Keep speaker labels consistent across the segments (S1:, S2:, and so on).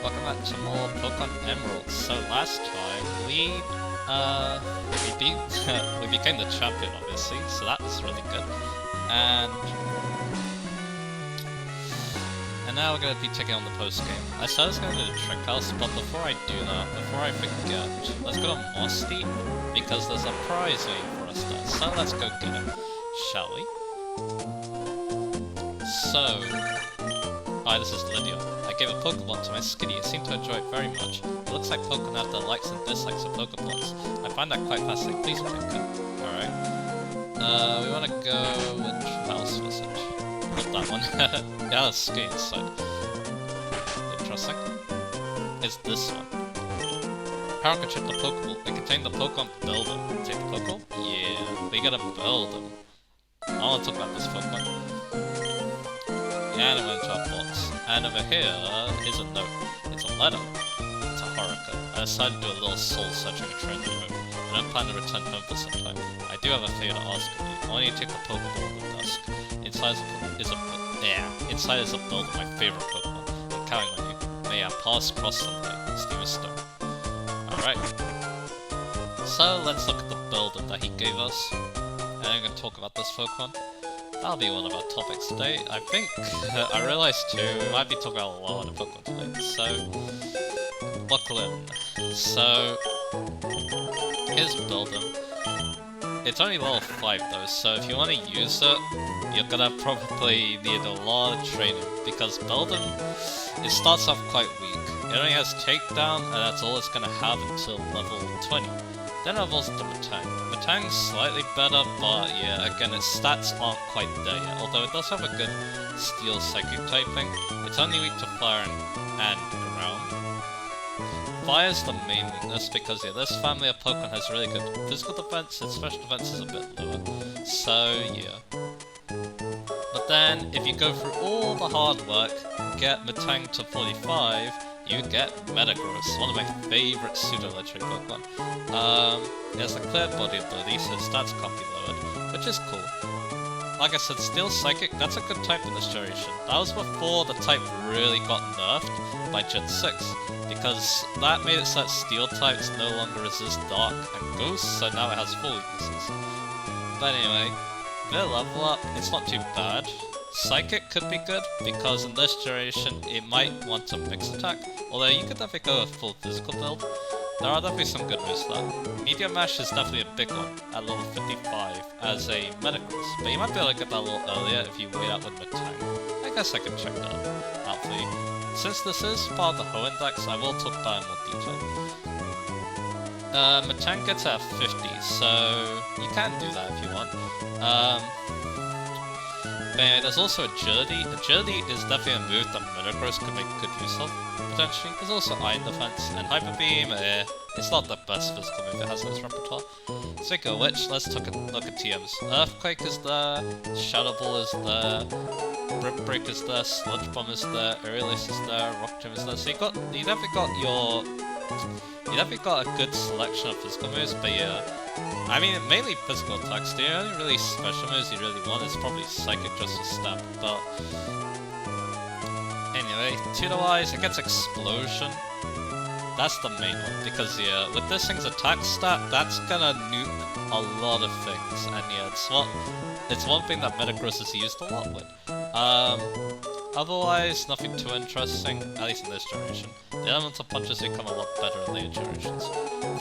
S1: welcome back to more Pokemon Emeralds. So last time we beat we became the champion, obviously, so that was really good. And now we're gonna be taking on the post game. I said I was gonna do the trick house, but before I do that, before I forget, let's go to Mosty because there's a prize waiting for us there. So let's go get it, shall we? So, hi, this is Lydia. I gave a Pokemon to my Skitty. It seemed to enjoy it very much. It looks like Pokemon have their likes and dislikes of Pokeballs. I find that quite fascinating. Please check it. Alright. We wanna go with house visit. Not that one. Yeah, let's skate inside. Interesting. It's this one. How can chip the Pokeball? It contained the Pokemon Builder. Take the Pokeball? Yeah, we gotta build them. I wanna talk about this Pokemon. And I'm gonna drop box. And over here is a note. It's a letter. It's a Haruka. I decided to do a little soul searching and try the room. I don't plan to return home for some time. I do have a favor to ask of you. I want you to take the Pokeball in the dusk. Inside is a build of my favorite Pokemon. I'm counting on you. May our paths cross someday. Steam Stone. Alright. So let's look at the builder that he gave us. And I'm gonna talk about this Pokemon. That'll be one of our topics today. I think, I realized too, we might be talking about a lot of Pokemon today, so buckle in. So, here's Build'em. It's only level 5 though, so if you want to use it, you're gonna probably need a lot of training, because Build'em, it starts off quite weak. It only has Takedown, and that's all it's gonna have until level 20. Then it evolves to Metang. Metang's slightly better, but yeah, again, its stats aren't quite there yet, although it does have a good Steel Psychic typing. It's only weak to Fire and Ground. Fire's the main weakness, because yeah, this family of Pokemon has really good physical defense, its special defense is a bit lower. So yeah. But then, if you go through all the hard work, get Metang to 45, you get Metagross, one of my favourite pseudo-legendary Pokemon. It has a clear body ability, so stats can't be lowered, which is cool. Like I said, Steel Psychic, that's a good type in this generation. That was before the type really got nerfed by Gen 6, because that made it so that Steel types no longer resist Dark and Ghost, so now it has full weaknesses. But anyway, their level up, it's not too bad. Psychic could be good, because in this generation it might want a mixed attack, although you could definitely go with full physical build. There are definitely some good moves there. Medium Mash is definitely a big one at level 55 as a Metagross, but you might be able to get that a little earlier if you wait out with Metang. I guess I can check that out for you. Since this is part of the Ho Index, I will talk about it in more detail. Metang gets at 50, so you can do that if you want. But there's also Agility. Agility is definitely a move that Metagross could make good use of, potentially. There's also Iron Defense, and Hyper Beam, it's not the best physical move it has in its repertoire. Speaking of which, let's take a look at TMs. Earthquake is there, Shadow Ball is there, Rip Break is there, Sludge Bomb is there, Aerialist is there, Rock Gym is there, so you definitely got a good selection of physical moves, but yeah. I mean, mainly physical attacks. The only really special moves you really want is probably Psychic just to stab, but anyway, tutor-wise, it gets Explosion. That's the main one, because yeah, with this thing's attack stat, that's gonna nuke a lot of things, and yeah, it's one thing that Metagross is used a lot with. Otherwise, nothing too interesting, at least in this generation. The elemental punches become a lot better in later generations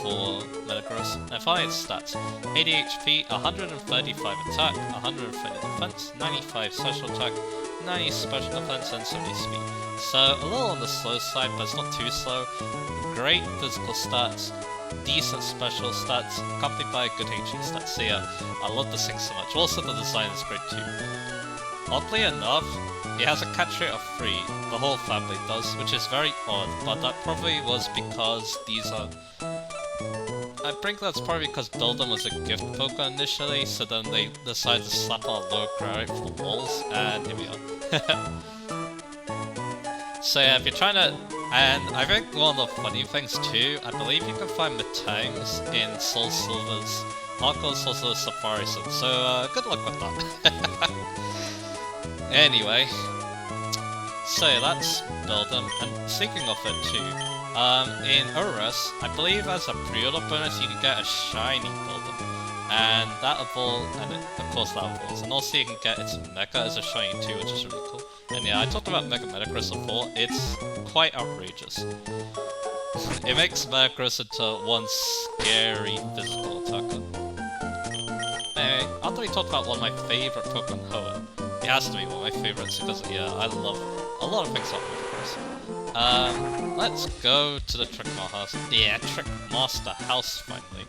S1: for Metagross. And finally its stats. 80 HP, 135 attack, 130 defense, 95 special attack, 90 special defense, and 70 speed. So, a little on the slow side, but it's not too slow. Great physical stats, decent special stats, accompanied by good HE stats. So yeah, I love this thing so much. Also, the design is great too. Oddly enough, it has a catch rate of 3, the whole family does, which is very odd, but that probably was because these are... I think that's probably because Build'em was a gift Pokemon initially, so then they decided to slap on a lower cry rate for the walls, and here we are. So yeah, if you're trying to... And I think one of the funny things too, I believe you can find Metangs in Soul Silver's Hardcore Soul Silver Safari, so good luck with that. Anyway, So yeah, let's build them. And speaking of it too, in ORS, I believe as a pre-order bonus you can get a shiny Builder. And that evolves, and of course that evolves. And also you can get its Mecha as a shiny too, which is really cool. And yeah, I talked about Mega Metagross before, it's quite outrageous. It makes Metagross into one scary physical attacker. Anyway, after we talked about one of my favourite Pokemon, Hoenn, it has to be one of my favourites because, yeah, I love a lot of things about Metagross. Let's go to the Trickmaster House. Yeah, Trickmaster House, finally.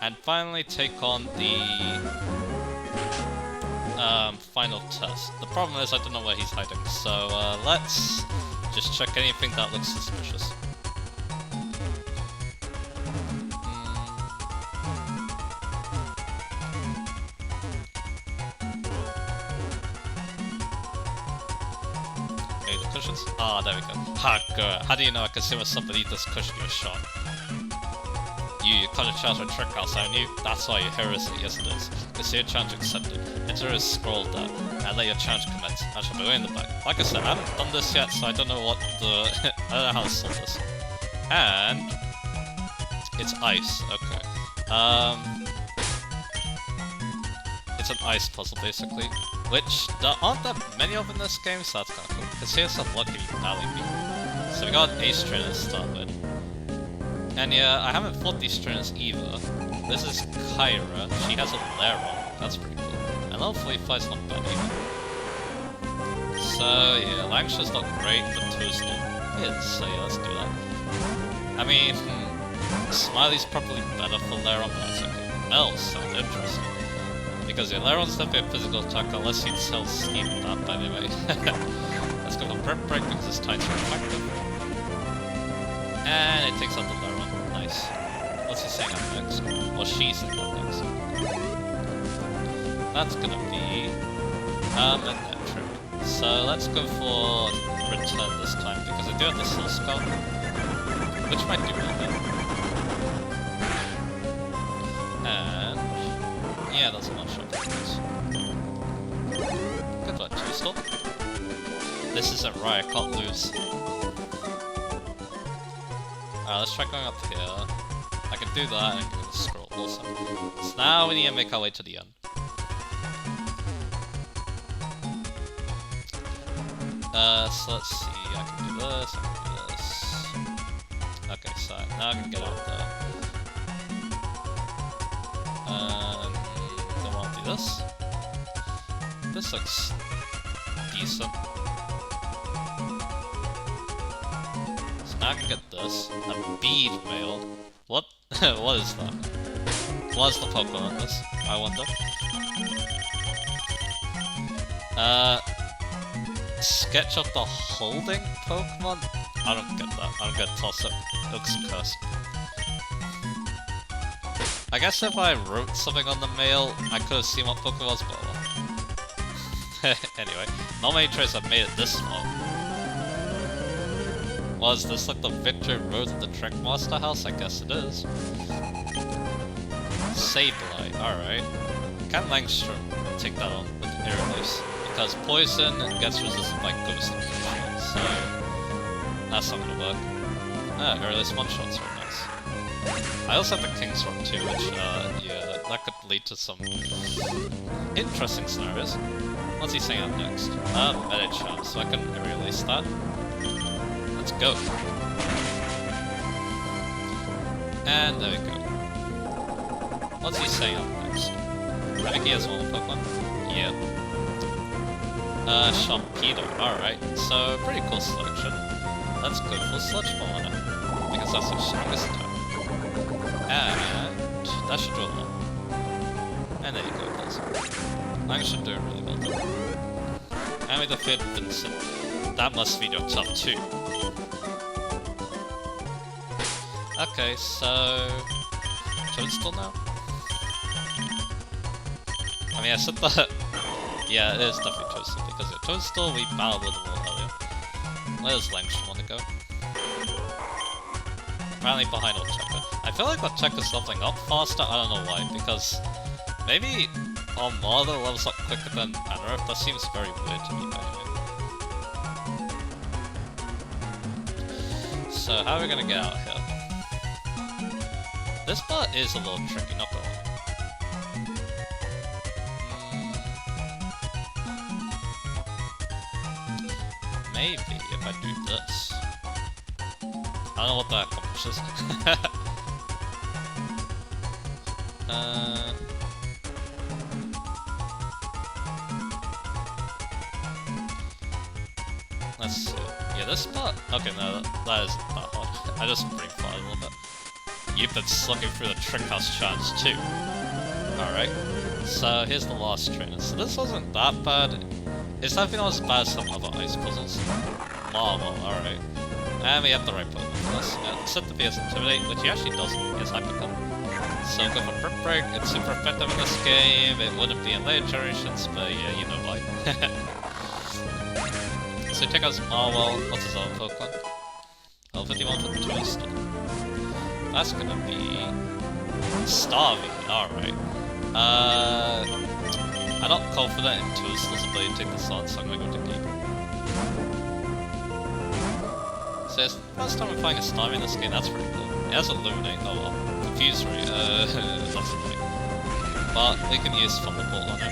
S1: And finally take on the final test. The problem is I don't know where he's hiding, so let's just check anything that looks suspicious. Okay, the cushions? Ah, there we go. Ha, good. How do you know I can see when somebody does cushion your shot? You cut a chance with Trick House, haven't you? That's why your heroes say yes it is. You see your challenge accepted. Enter a scroll there, and let your challenge commence. I shall be way in the back. Like I said, I haven't done this yet, so I don't know what the... I don't know how to solve this. And... it's ice, okay. It's an ice puzzle, basically. Which, there aren't that many of in this game, so that's kinda cool. Consider yourself lucky you rally me. So we got Ace Trainer to start with. And yeah, I haven't fought these trainers either. This is Kyra, she has a Lairon, that's pretty cool. And level 45's not bad either. So yeah, Langsha's not great, but Toadstool is, so yeah, let's do that. I mean, Smiley's probably better for Lairon, but that's okay. Mel's sounds interesting. Because yeah, Lairon's definitely a physical attack unless you sell Steam with that, by the way. Let's go for Prep Break because this time's reflective. And it takes out the Lairon. Nice. What's he saying up next? Well, she's saying up next. That's gonna be... a net trick. So let's go for Return this time, because I do have the Soul Skull, which might do really good. And... yeah, that's a one-shot. Good luck, Toadstool. This isn't right, I can't lose. Alright, let's try going up here. I can do that and I can do the scroll also. So now we need to make our way to the end. So let's see, I can do this, I can do this. Okay, so now I can get out there. Don't want to do this. This looks decent. Now I can get this. A bead mail. What? What is that? What is the Pokemon on this? I wonder. Sketch of the holding Pokemon? I don't get that. I don't get toss it. It looks cursed. I guess if I wrote something on the mail, I could have seen what Pokemon was, but anyway, not many traits have made it this far. Was this like the Victory Road of the Trickmaster House? I guess it is. Sableye, alright. Can Langstrom take that on with Air Release? Because Poison gets resisted by Ghost Infection, so that's not gonna work. Air Release one-shots are nice. I also have the King's Rock too, which, yeah, that could lead to some interesting scenarios. What's he saying up next? Medicham, so I can Air Release that. Let's go. And there we go. What's he saying up next? I think he has one Pokemon. Yeah. Sharpedo. Alright, so pretty cool selection. Let's go for Sludge Bomb because that's the strongest attack. And that should do a lot. And there you go, it does. I should do it really well done. And we defeated Vincent. That must be your top 2. Okay, so... Toadstool now? I mean, I said that... yeah, it is definitely Toadstool, because at Toadstool we battled with a little earlier. Where does Langstrom want to go? Apparently behind Orcheka. I feel like Orcheka's leveling up faster, I don't know why, because... maybe Armada levels up quicker than Anorith, that seems very weird to me, by the way. so how are we gonna get out of here? This part is a little tricky, not gonna lie. Maybe if I do this. I don't know what that accomplishes. Let's see. Yeah, this part. Okay, no, that isn't that hard. I just brain farted a little bit. You've been slugging through the trick house challenge too. Alright. So here's the last trainer. So this wasn't that bad. It's definitely not as bad as some other ice puzzles. Marvel, alright. And we have the right Pokemon. Set the PS Intimidate, which he actually doesn't. He has Hypercut. So go for Brick Break. It's super effective in this game. It wouldn't be in later generations, but yeah, you know why. So take out Marvel. What's his other Pokemon? Level 51 for Johto. That's gonna be Starvey. Alright. I'm not confident in Twizzler's ability to take this on, so I'm gonna go to Gabe. So it's the first time we're playing a Starmie in this game, that's pretty cool. It has Illuminate, oh well. Confuse Ray, that's annoying. But we can use Thunderbolt on it.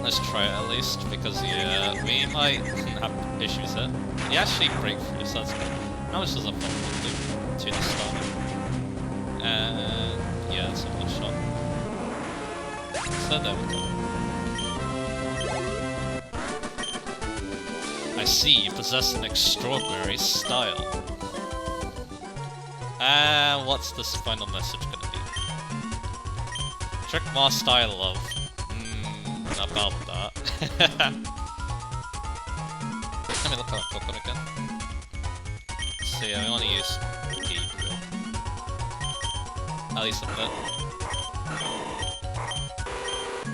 S1: Let's try it at least, because yeah, we might have issues here. He actually break through, so that's good. How much does a Thunderbolt do to the Starmie? And yeah, that's a one shot. So there we go. I see you possess an extraordinary style. And what's this final message gonna be? Trick Master I love. About that. Let me look at Pokemon again. So yeah, we want to use Gabriel. At least a bit.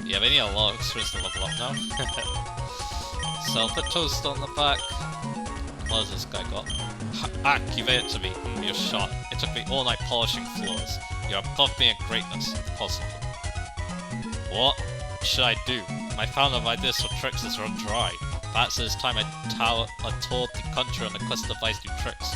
S1: Yeah, we need a lot of experience to level up now. So I'll put Toast on the back. What has this guy got? Give it to me. You're shot. It took me all night polishing floors. You're above me in greatness, if possible. What should I do? My fountain of ideas for tricks is run dry. Perhaps it is time I toured the country on the quest to devise new tricks.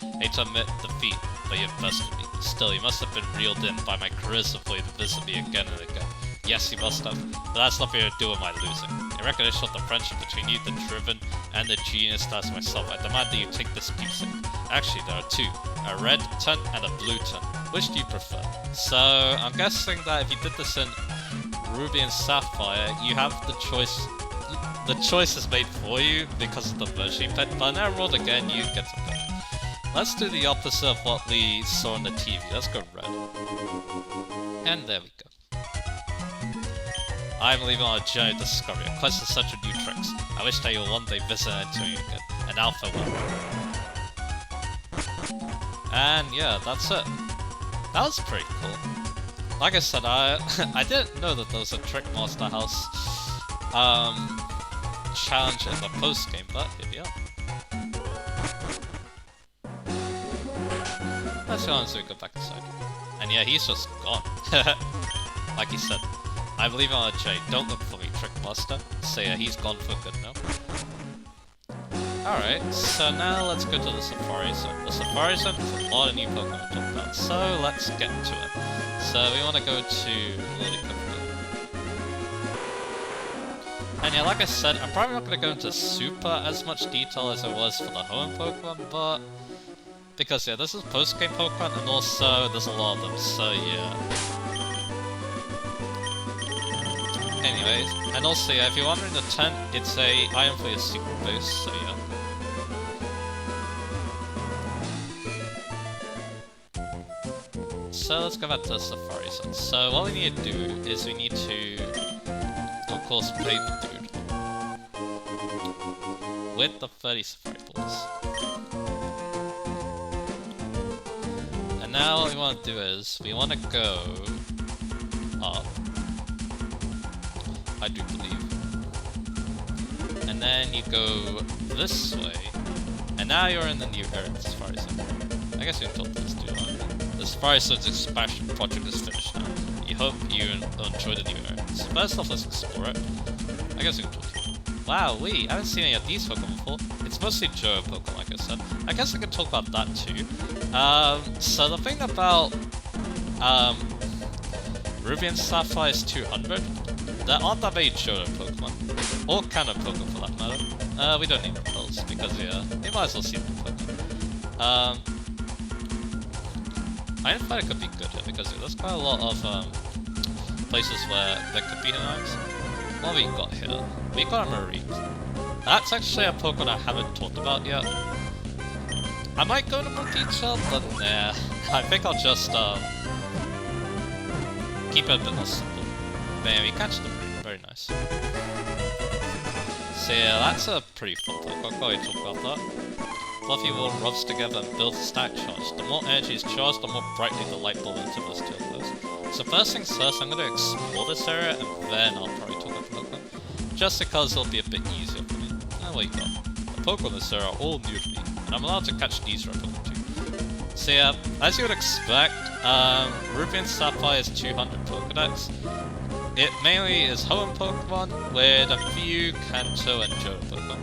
S1: I hate to admit defeat, but you've bested me. Still, you must have been reeled in by my charisma for you to visit me again and again. Yes, you must have, but that's nothing to do with my losing. In recognition of the friendship between you, the driven, and the genius that's myself, I demand that you take this keepsake. Actually, there are two. A red tin and a blue tin. Which do you prefer? So, I'm guessing that if you did this in Ruby and Sapphire, you have the choice. The choice is made for you because of the version you picked, but now rolled again, you get to pick. Let's do the opposite of what we saw on the TV. Let's go red. And there we go. I'm leaving on a journey of discovery, a quest to search for new tricks. I wish that you'll one day visit Antonio again. An alpha one. And yeah, that's it. That was pretty cool. Like I said, I didn't know that there was a Trick Master House challenge in the post game, but here we are. Let's go on so we go back inside. And yeah, he's just gone. Like he said, I'm leaving on a J. Don't look for me, Trick Master. So yeah, he's gone for good now. Alright, so now let's go to the Safari Zone. The Safari Zone has a lot of new Pokemon to talk about, so let's get to it. So we want to go to Lillipup. And yeah, like I said, I'm probably not going to go into super as much detail as it was for the home Pokemon, but because yeah, this is post-game Pokemon, and also there's a lot of them, so yeah. Anyways, and also yeah, if you're wondering, the tent, it's a item for your secret boost, so yeah. So let's go back to the Safari Zone. So what we need to do is we need to, of course, play the dude with the 30 Safari Balls. And now what we want to do is we want to go up, I do believe, and then you go this way, and now you're in the new area of the Safari Zone. I guess we told this dude on. The Safari Zone's expansion project is finished now. We hope you enjoy the new area. So first off, let's explore it. I guess we can talk to you. Wow, I haven't seen any of these Pokemon before. It's mostly Johto Pokemon, like I said. I guess I could talk about that too. So the thing about Ruby and Sapphire is 200. There aren't that many Johto Pokemon. Or kind of Pokemon for that matter. We don't need repels because yeah, we might as well see the Pokemon. Iron Fighter could be good here because there's quite a lot of places where there could be knives. What have we got here? We got a Mareep. That's actually a Pokemon I haven't talked about yet. I might go into more detail, but nah. I think I'll just keep it a bit more simple. But yeah, we catch the Mareep. Very nice. So yeah, that's a pretty fun Pokemon. I'll probably talk about that. Fluffy Wall rubs together and builds a stack charge. The more energy is charged, the more brightly the light bulb into this tail glows. So first things first, I'm going to explore this area and then I'll probably talk about the Pokemon. Just because it'll be a bit easier for me. Ah, what you got? The Pokemon in this area are all new to me, and I'm allowed to catch these rare Pokemon too. So yeah, as you would expect, Ruby and Sapphire is 200 Pokedex. It mainly is Hoenn Pokemon with a few Kanto and Johto Pokemon.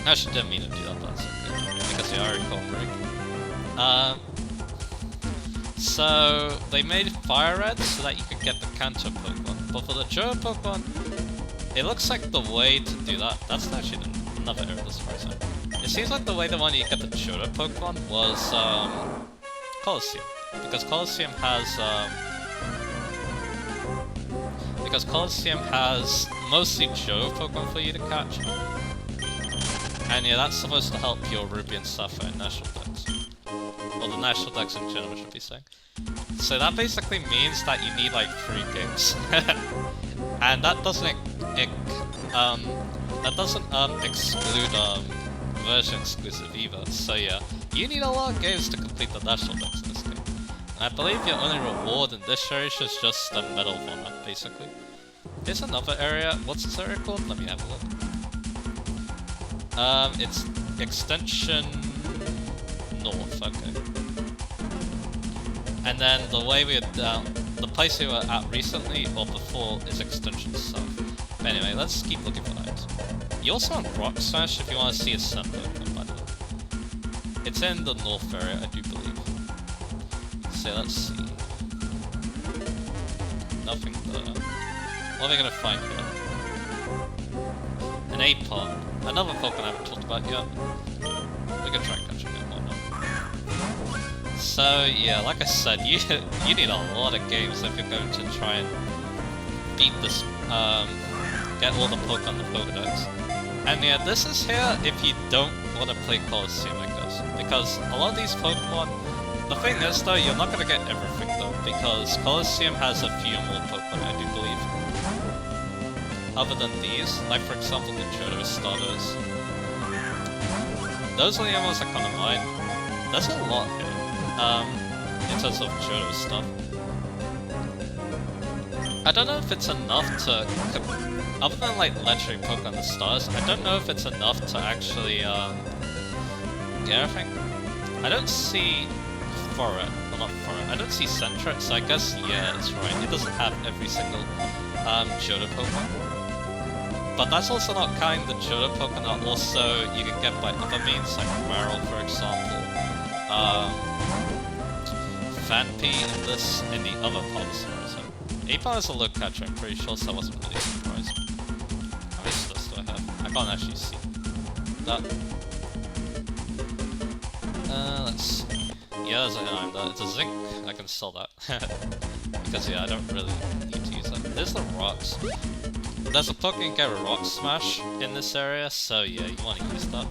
S1: I actually didn't mean to do that, but that's okay. Because I already called Mareep. So they made Fire Red so that you could get the Kanto Pokemon. But for the Johto Pokemon, it looks like the way to do that. That's actually another area that's surprising. It seems like the way they wanted to get the Johto Pokemon was Colosseum. Because Colosseum has mostly Johto Pokemon for you to catch. And yeah, that's supposed to help your Ruby and Sapphire National Dex. Or the National Dex in general, I should be saying. So that basically means that you need like 3 games. And that doesn't exclude version exclusive either. So yeah, you need a lot of games to complete the National Dex in this game. And I believe your only reward in this area is just the Medal of Honor, basically. There's another area. What's this area called? Let me have a look. It's Extension North, okay. And then the way the place we were at recently, or before, is Extension South. But anyway, let's keep looking for items. You also want Rock Smash if you want to see a Sun Pokemon, by the way. It's in the North area, I do believe. So let's see. Nothing there. What are we gonna find here? An Apon. Another Pokemon I haven't talked about yet. We can try and catch him, why not? So yeah, like I said, you need a lot of games if you're going to try and beat this, get all the Pokemon in the Pokedex. And yeah, this is here if you don't want to play Colosseum, I guess. Because a lot of these Pokemon, the thing is though, you're not going to get everything though, because Colosseum has a few more Pokemon, I do believe. Other than these, like for example the Johto starters. Those are the ones that come to mind. There's a lot here, in terms of Johto stuff. I don't know if it's enough to, other than like legendary Pokemon the stars, I don't know if it's enough to actually get everything. I don't see Foret, well not Foret, I don't see Sentret, so I guess yeah, it's right. It doesn't have every single Johto Pokemon. But that's also not counting the Johto Pokemon that also you can get by other means, like Marill for example, Fanpy in the other part of the story. So Apon is a low catcher, I'm pretty sure, so I wasn't really surprised. How many stars do I have? I can't actually see that. Let's see. Yeah, there's a name there. It's a zinc. I can sell that. Because yeah, I don't really need to use that. There's the rocks. There's a Pokemon get a Rock Smash in this area, so yeah, you want to use that.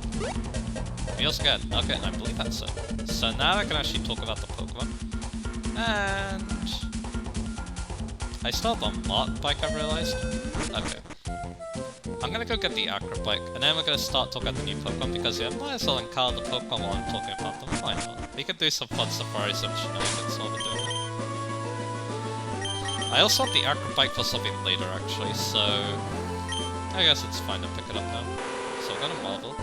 S1: We also get a Nugget, and I believe that's it. So now I can actually talk about the Pokemon. And I still have a Mark Bike, I realized. Okay. I'm gonna go get the Acro Bike, and then we're gonna start talking about the new Pokemon, because yeah, I might as well encounter the Pokemon while I'm talking about them. Why not? We could do some fun safaris and shenanigans while we're doing it. I also want the Acro Bike for something later, actually, so I guess it's fine to pick it up now. So we're gonna Marvel.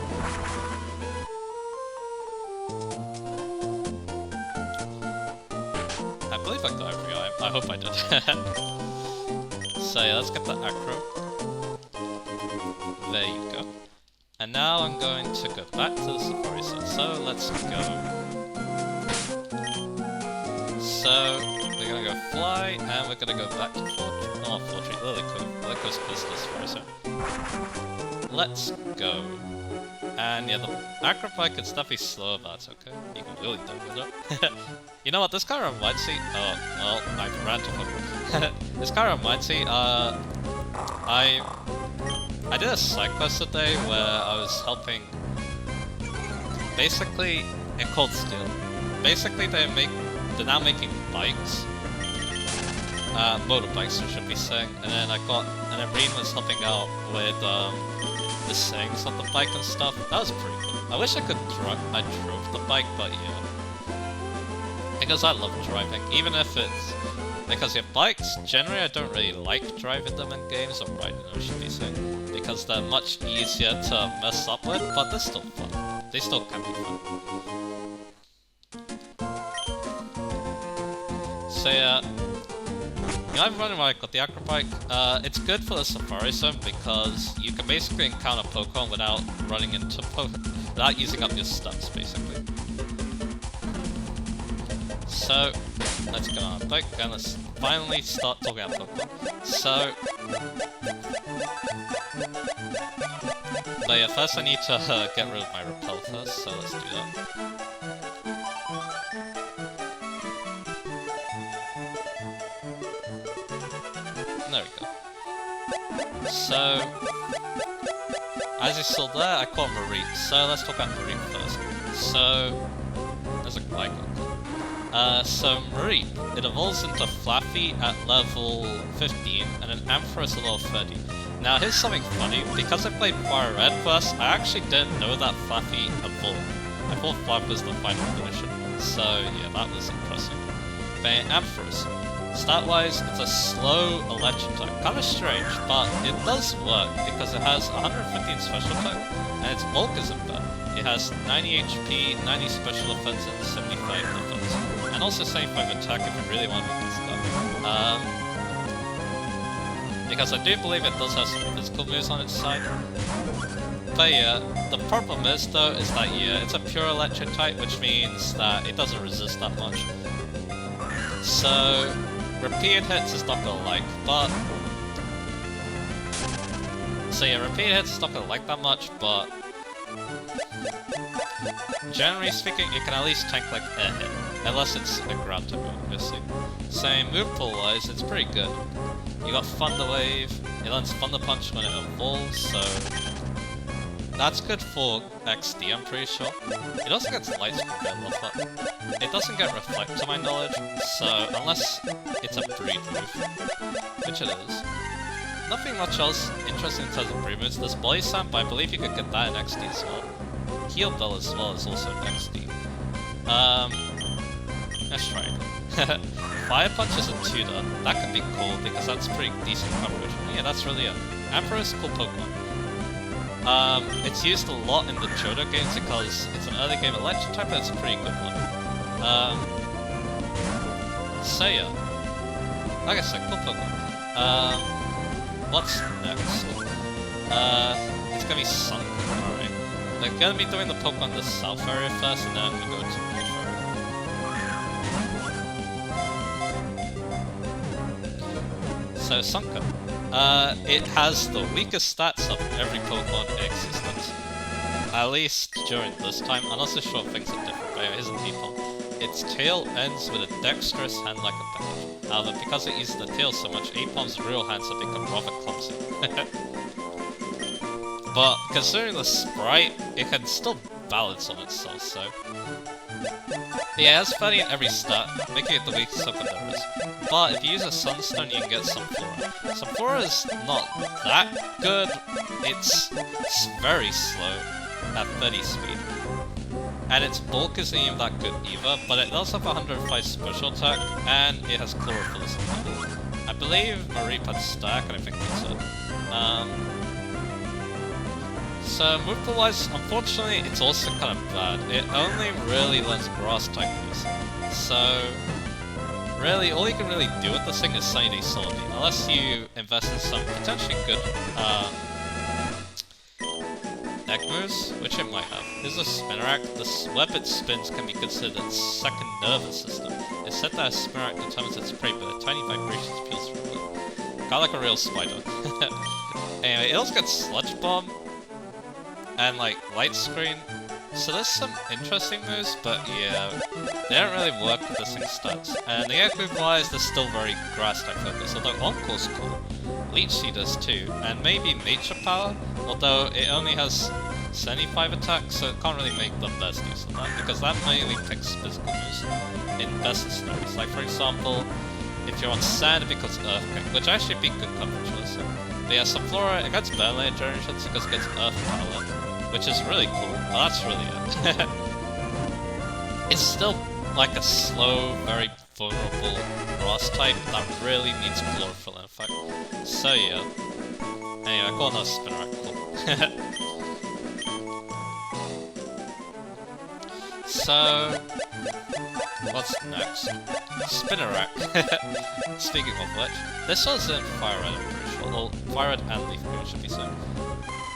S1: I believe I got every item. I hope I did. So yeah, let's get the Acro. There you go. And now I'm going to go back to the Safari Zone. So let's go. So we're gonna go fly, and we're gonna go back to Fortress. Oh, Fortress, Lilyco's business Safari Zone. Let's go. And yeah, the acrobike is definitely slow, but that's okay. You can really do with it. You know what, this kind of reminds me... Oh, well, I ran to Pokemon. This kind of reminds me, I did a side quest today where I was helping... Basically, in Cold Steel. Basically, they're now making bikes. Motorbikes, I should be saying. And then and Irene was helping out with, the sayings on the bike and stuff. That was pretty cool. I wish I drove the bike, but yeah. Because I love driving, even if it's... Because your bikes, generally I don't really like driving them in games, or riding them, I should be saying. Because they're much easier to mess up with, but they're still fun. They still can be fun. So yeah, you know, I've run around with the acrobike. It's good for the Safari Zone because you can basically encounter Pokemon without running into without using up your stats, basically. So, let's go on our bike and let's finally start talking about Pokemon. So, but yeah, first I need to get rid of my repel first, so let's do that. There we go. So, as you saw there, I caught Marie. So let's talk about Marie first. So, there's a Gligar. So Marie, it evolves into Flaffy at level 15, and an Ampharos at level 30. Now here's something funny, because I played Fire Red first, I actually didn't know that Flaffy evolved. I thought Flaffy was the final version. So yeah, that was impressive. But Ampharos. Stat-wise, it's a slow electric type. Kinda strange, but it does work because it has 115 special attack, and its bulk isn't bad. It has 90 HP, 90 special offense, and 75 defense. And also 75 attack if you really want to make it stuff. Because I do believe it does have some physical moves on its side. But yeah, the problem is though, is that yeah, it's a pure electric type, which means that it doesn't resist that much. So, repeated hits is not gonna like, but... So yeah, repeated hits is not gonna like that much, but... Generally speaking, you can at least tank like a hit, unless it's a ground type, obviously. Same move pool wise, it's pretty good. You got Thunder Wave, it learns Thunder Punch when it evolves, so... That's good for XD, I'm pretty sure. It also gets Light Screen, I love that. It doesn't get Reflect to my knowledge, so unless it's a breed move, which it is. Nothing much else interesting in terms of breed moves. There's Body Slam, but I believe you could get that in XD as well. Heal Bell as well is also in XD. Let's try it. Fire Punch is a tutor. That could be cool because that's pretty decent coverage. Yeah, that's really it. Ampharos is a cool Pokemon. It's used a lot in the Johto games because it's an early game electric type, but it's a pretty good one. So yeah. Like I said, cool Pokemon. What's next? It's gonna be Sunken, alright. They're gonna be doing the Pokemon in the south area first, and then we go to the north area. So Sunken. It has the weakest stats of every Pokemon in existence. At least during this time. I'm not so sure if things are different, but here's an Apom. Its tail ends with a dexterous hand like a badge. However, because it uses the tail so much, Apom's real hands have become rather clumsy. But considering the sprite, it can still balance on itself, so... Yeah, it has 30 in every stat, making it the weakest Sunken there is. But if you use a Sunstone, you can get Sunflora. Sunflora is not that good, it's very slow at 30 speed. And its bulk isn't even that good either, but it does have 105 special attack, and it has Chlorophyll as well. I believe Marie had Stack, and I think that's it. So, move pool wise, unfortunately, it's also kind of bad. It only really learns grass type moves. So, really, all you can really do with this thing is Sunny Day Solidity, unless you invest in some potentially good, egg moves, which it might have, is a Spinarak. The web it spins can be considered its second nervous system. It's said that a Spinarak determines its prey, but a tiny vibrations peels through it. Kinda like a real spider. Anyway, it also gets Sludge Bomb and like Light Screen. So there's some interesting moves, but yeah, they don't really work with the thing's stats. And the egg move wise, they're still very grass type focused, although Oncore's cool. Leech Seed does too, and maybe Nature Power, although it only has 75 attacks, so it can't really make the best use of that, because that mainly picks physical moves in best scenarios. Like for example, if you're on sand, it becomes Earthquake, which actually be good coverage for this thing. But yeah, Subflora, it gets Burn Layer generations because it gets Earth Power, which is really cool, but that's really it. It's still like a slow, very vulnerable grass type that really needs Chlorophyll in effect. So yeah. Anyway, I got another Spinarak, cool. So, what's next? Spinarak. Speaking of which, this one's in Fire Red, I'm pretty sure. Well, Fire Red and Leaf Green should be same.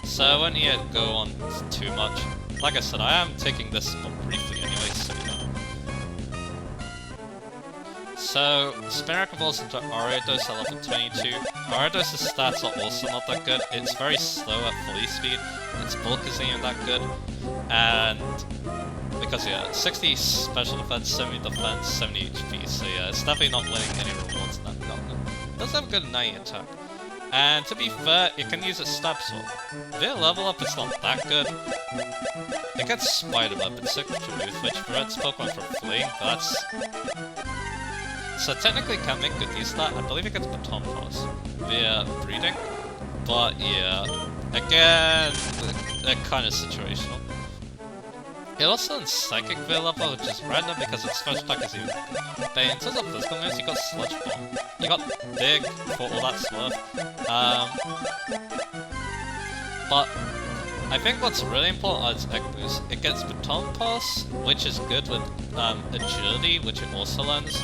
S1: So I won't yet go on too much. Like I said, I am taking this more briefly anyway, so you know. So, Spinarak evolves into Ariados at level 22. Ariados' stats are also not that good. It's very slow at fully speed. Its bulk isn't even that good. And because yeah, 60 special defense, 70 defense, 70 HP, so yeah, it's definitely not winning any rewards in that regard. It does have a good 90 attack. And to be fair, it can use its Stab Sword. Their level up is not that good. It gets Spider Web, its signature move, which prevents Pokemon from fleeing, but that's... So technically it can make good use of that. I believe it gets Baton Pass via breeding. But yeah, again, they're kind of situational. It also has Psychic Veil level, which is random because its first attack is even. But in terms of physical moves, you got Sludge Bomb. You got Dig for all that's worth. But I think what's really important are its egg moves. It gets Baton Pass, which is good with Agility, which it also lends,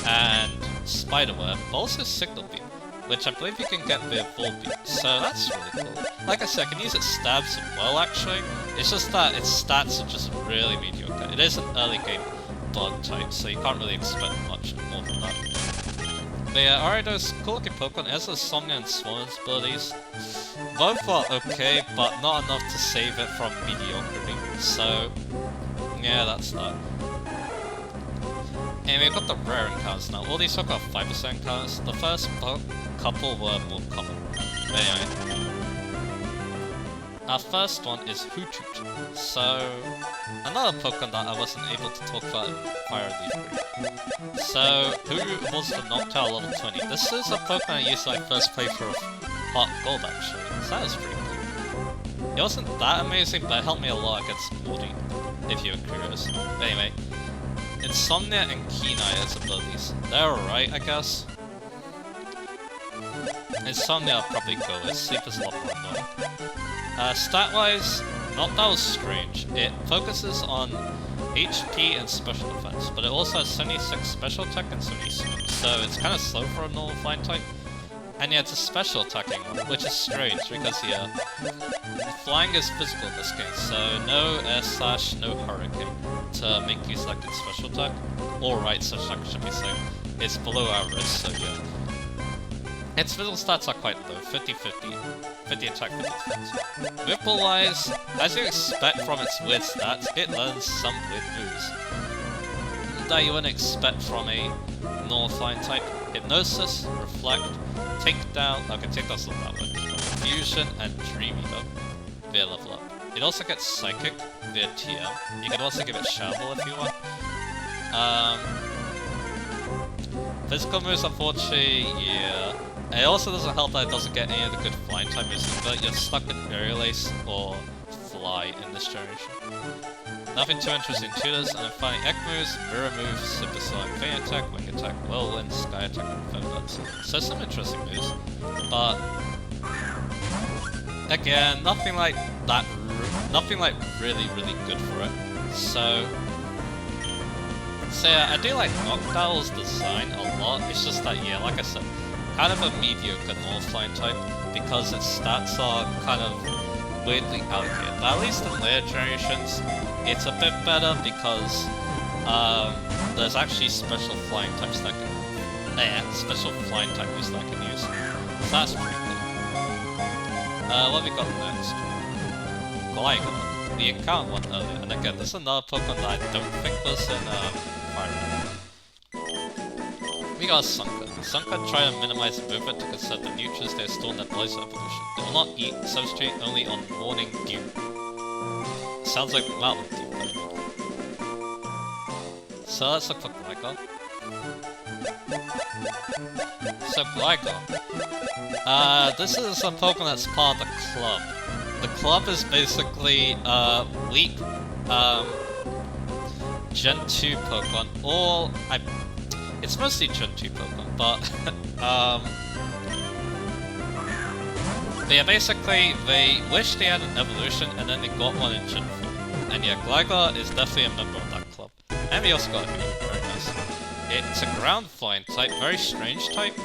S1: and Spider Web, but also Signal Beam, which I believe you can get via Full Beam, so that's really cool. Like I said, I can use its stabs as well actually, it's just that its stats are just really mediocre. It is an early game bug type, so you can't really expect much more than that. But yeah, Ariados, cool looking Pokemon, it has Insomnia and Swarm's abilities. Both are okay, but not enough to save it from mediocrity, so yeah, that's that. Anyway, we've got the rare encounters now. All these have got 5% encounters. The first couple were more common. But anyway. Our first one is Hoothoot. So, another Pokemon that I wasn't able to talk about in Fire and Leaf Green. So, Hoothoot was the Noctowl level 20. This is a Pokemon I used when I first played for Heart Gold actually. So that was pretty cool. It wasn't that amazing, but it helped me a lot against Morty, if you were curious. But anyway. Insomnia and Keen Eye as abilities. They're alright, I guess. Insomnia I'll probably go with. Sleep is a lot more annoying. Stat-wise, Noctowl's strange. It focuses on HP and special defense, but it also has 76 special attack and 76, so it's kind of slow for a normal flying type. And yeah, it's a special attacking one, which is strange because yeah, flying is physical in this game, so no air slash, no hurricane to make use of that good special attack. Alright, such attack should be same. It's below average, so yeah. Its physical stats are quite low, 50-50. 50 attack, 50 defense. Whipple wise, as you expect from its weird stats, it learns some weird moves that you wouldn't expect from a normal flying type. Hypnosis, Reflect, Takedown, okay, Takedown's not that one. Confusion, and Dream Eater via level up. It also gets Psychic via TM. You can also give it Shovel if you want. Physical moves, unfortunately, yeah. It also doesn't help that it doesn't get any of the good flying type moves, but you're stuck with Aerial Ace or Fly in this generation. Nothing too interesting to this, and then finally Egg moves, Mirror moves, Super Select, Feint Attack, Wing Attack, Whirlwind, Sky Attack, and Foam Dance. So some interesting moves, but again, nothing like that, nothing like really good for it. So yeah, I do like Noctowl's design a lot, it's just that, yeah, like I said, kind of a mediocre normal flying type, because its stats are kind of weirdly out here. But at least in later generations, it's a bit better because there's actually special flying types that can... special flying type moves that I can use. So that's pretty cool. What have we got next? Gligar. The encounter one earlier. And again, this is another Pokemon that I don't think was in Fire Red. We got Sunken. Sunken try to minimize movement to conserve the nutrients they store in their bodies of evolution. They will not eat, substitute only on morning dew. Sounds like mountain dew. So let's look for Gligar. So Gligar. This is a Pokemon that's part of the club. The club is basically weak Gen 2 Pokemon, or it's mostly Gen 2 Pokemon, but yeah, basically they wish they had an evolution and then they got one in Gen 4. And yeah, Gligar is definitely a member of that club. And we also got a Hoover, very nice. It's a ground flying type, very strange type.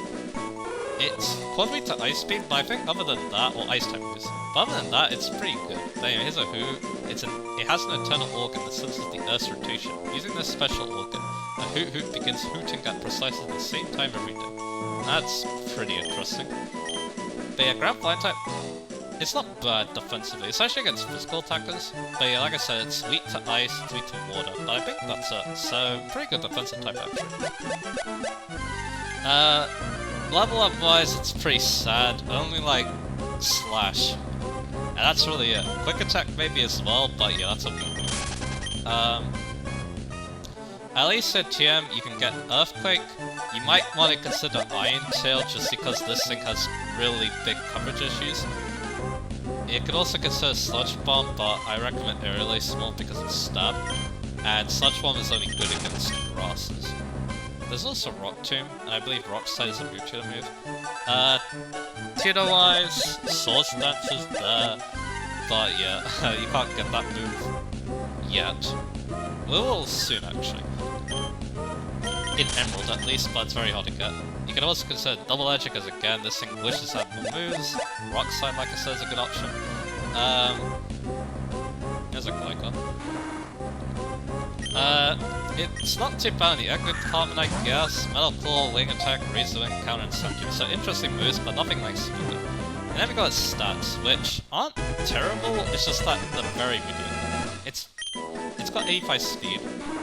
S1: It's quad weak to ice speed, but I think other than that, or ice type moves. But other than that, it's pretty good. But anyway, here's a Hoo. It has an internal organ that senses the Earth's rotation. Using this special organ, a hoot begins hooting at precisely the same time every day. That's pretty interesting. But yeah, ground flying type, it's not bad defensively, especially against physical attackers. But yeah, like I said, it's weak to ice, it's weak to water, but I think that's it. So, pretty good defensive type actually. Level up wise, it's pretty sad, only like Slash. And that's really it. Quick attack maybe as well, but yeah, that's a big one. At least at TM you can get Earthquake. You might want to consider Iron Tail just because this thing has really big coverage issues. You could also consider Sludge Bomb, but I recommend it really small because it's stab. And Sludge Bomb is only good against grasses. There's also Rock Tomb, and I believe Rock Slide is a Mewtwo move. Theater-wise, Swords Dance is there, but yeah, you can't get that move yet. We will soon, actually. In Emerald at least, but it's very hard to get. You can also consider Double Edge because again, this thing wishes to have more moves. Rock Slide, like I said, is a good option. There's a Gligar. It's not too bad in the Echo Department, I guess. Metal Claw, Wing Attack, Razor Wing, Counter, and Subdue. So interesting moves, but nothing like stupid. And then we got its stats, which aren't terrible, it's just that they're very mediocre. It's got 85 speed.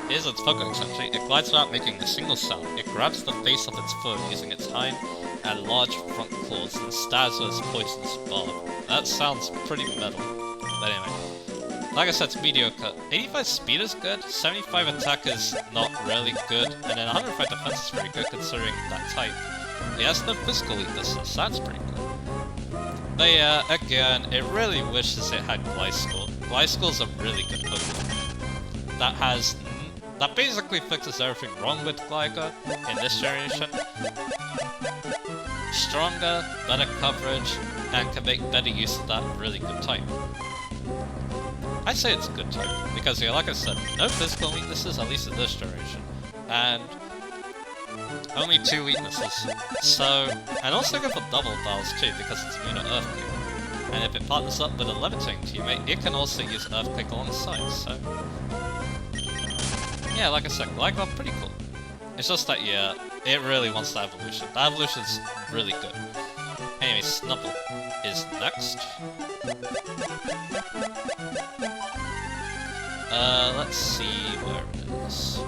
S1: It is its Pokémon essentially. It glides without making a single sound. It grabs the face of its foe using its hind and large front claws, and stabs with its poisonous barb. That sounds pretty metal. But anyway. Like I said, it's mediocre. 85 speed is good, 75 attack is not really good, and then 105 defense is pretty good considering that type. It has no physical weaknesses, so that's pretty good. But yeah, again, it really wishes it had Gliscor. Gliscor's a really good Pokemon. That basically fixes everything wrong with Gligar in this generation. Stronger, better coverage, and can make better use of that really good type. I'd say it's a good type, because yeah, like I said, no physical weaknesses, at least in this generation, and only 2 weaknesses. So, and also good for double battles too, because it's immune to Earthquake. And if it partners up with a Levitating teammate, it can also use Earthquake alongside, so... Yeah, like I said, Gligar, pretty cool. It's just that, yeah, it really wants that evolution. That evolution is really good. Anyway, Snubbull is next. Let's see where it is.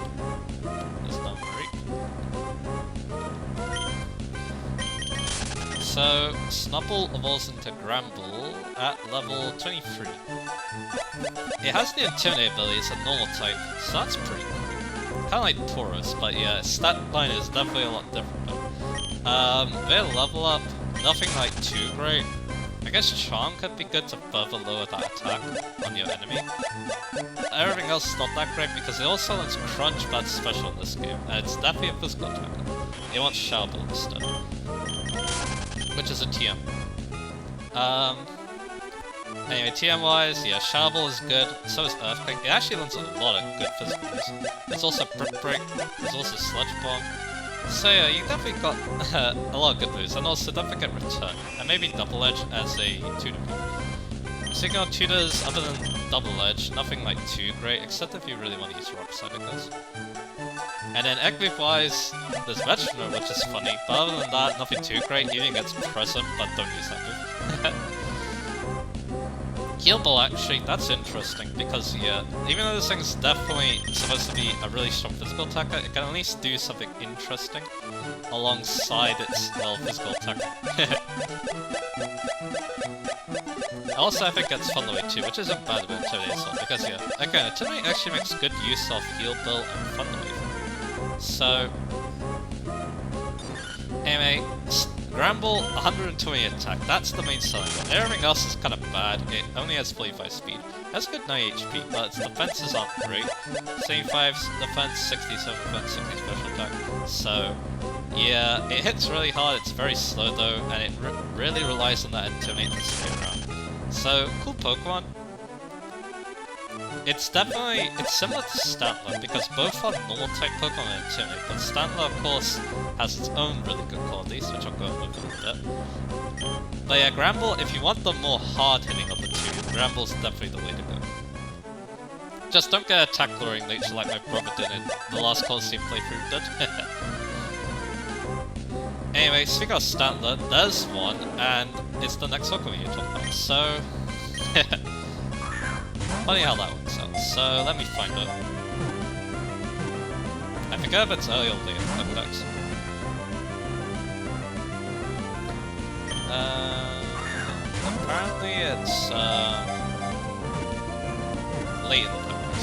S1: There's no break. So, Snubbull evolves into Granbull at level 23. It has the Intimidate ability, it's a normal type, so that's pretty cool. Kinda like Tauros, but yeah, stat line is definitely a lot different though. Their level up, nothing like too great. I guess Charm could be good to further lower that attack on your enemy. Everything else is not that great because it also lets Crunch, but it's special in this game, and it's definitely a physical attacker. You want Shower Ball instead, which is a TM. Anyway, TM wise, yeah, Shower Ball is good, so is Earthquake. It actually learns a lot of good physical moves. There's also Brick Break, there's also Sludge Bomb. So yeah, you definitely got a lot of good moves, and also don't forget Return, and maybe Double Edge as a tutor move. Speaking of tutors, other than Double Edge, nothing like too great, except if you really want to use Rock Slide, I guess. And then egg move wise, there's Vegetable, which is funny, but other than that, nothing too great. Even gets present, but don't use that move. Heal Ball, actually, that's interesting, because yeah, even though this thing's definitely supposed to be a really strong physical attacker, it can at least do something interesting alongside its, well, physical attack. Also, I think it's Thunder Wave too, which isn't bad with Intimidate as well, because yeah, again, Intimidate actually makes good use of Heal Ball and Thunder Wave. So, anyway, Gramble, 120 attack, that's the main selling point. Everything else is kind of bad, it only has 45 speed. It has good 9 HP, but its defenses aren't great. 75 defense, 67 defense, 60 special attack. So, yeah, it hits really hard, it's very slow though, and it really relies on that Intimidate to stay around. So, cool Pokemon. It's similar to Stantler, because both are normal type Pokemon and Intimidate, but Stantler, of course, has its own really good qualities, which I'll go over in a bit. But yeah, Gramble, if you want the more hard-hitting of the two, Gramble's definitely the way to go. Just don't get attack luring nature like my brother did in the last Coliseum playthrough did. Anyway, speaking of Stantler, there's one, and it's the next Pokemon you're talking about, so... Funny how that works out, so let me find it. I forget if it's early or late in Pokedex. Apparently it's late in the Pokedex,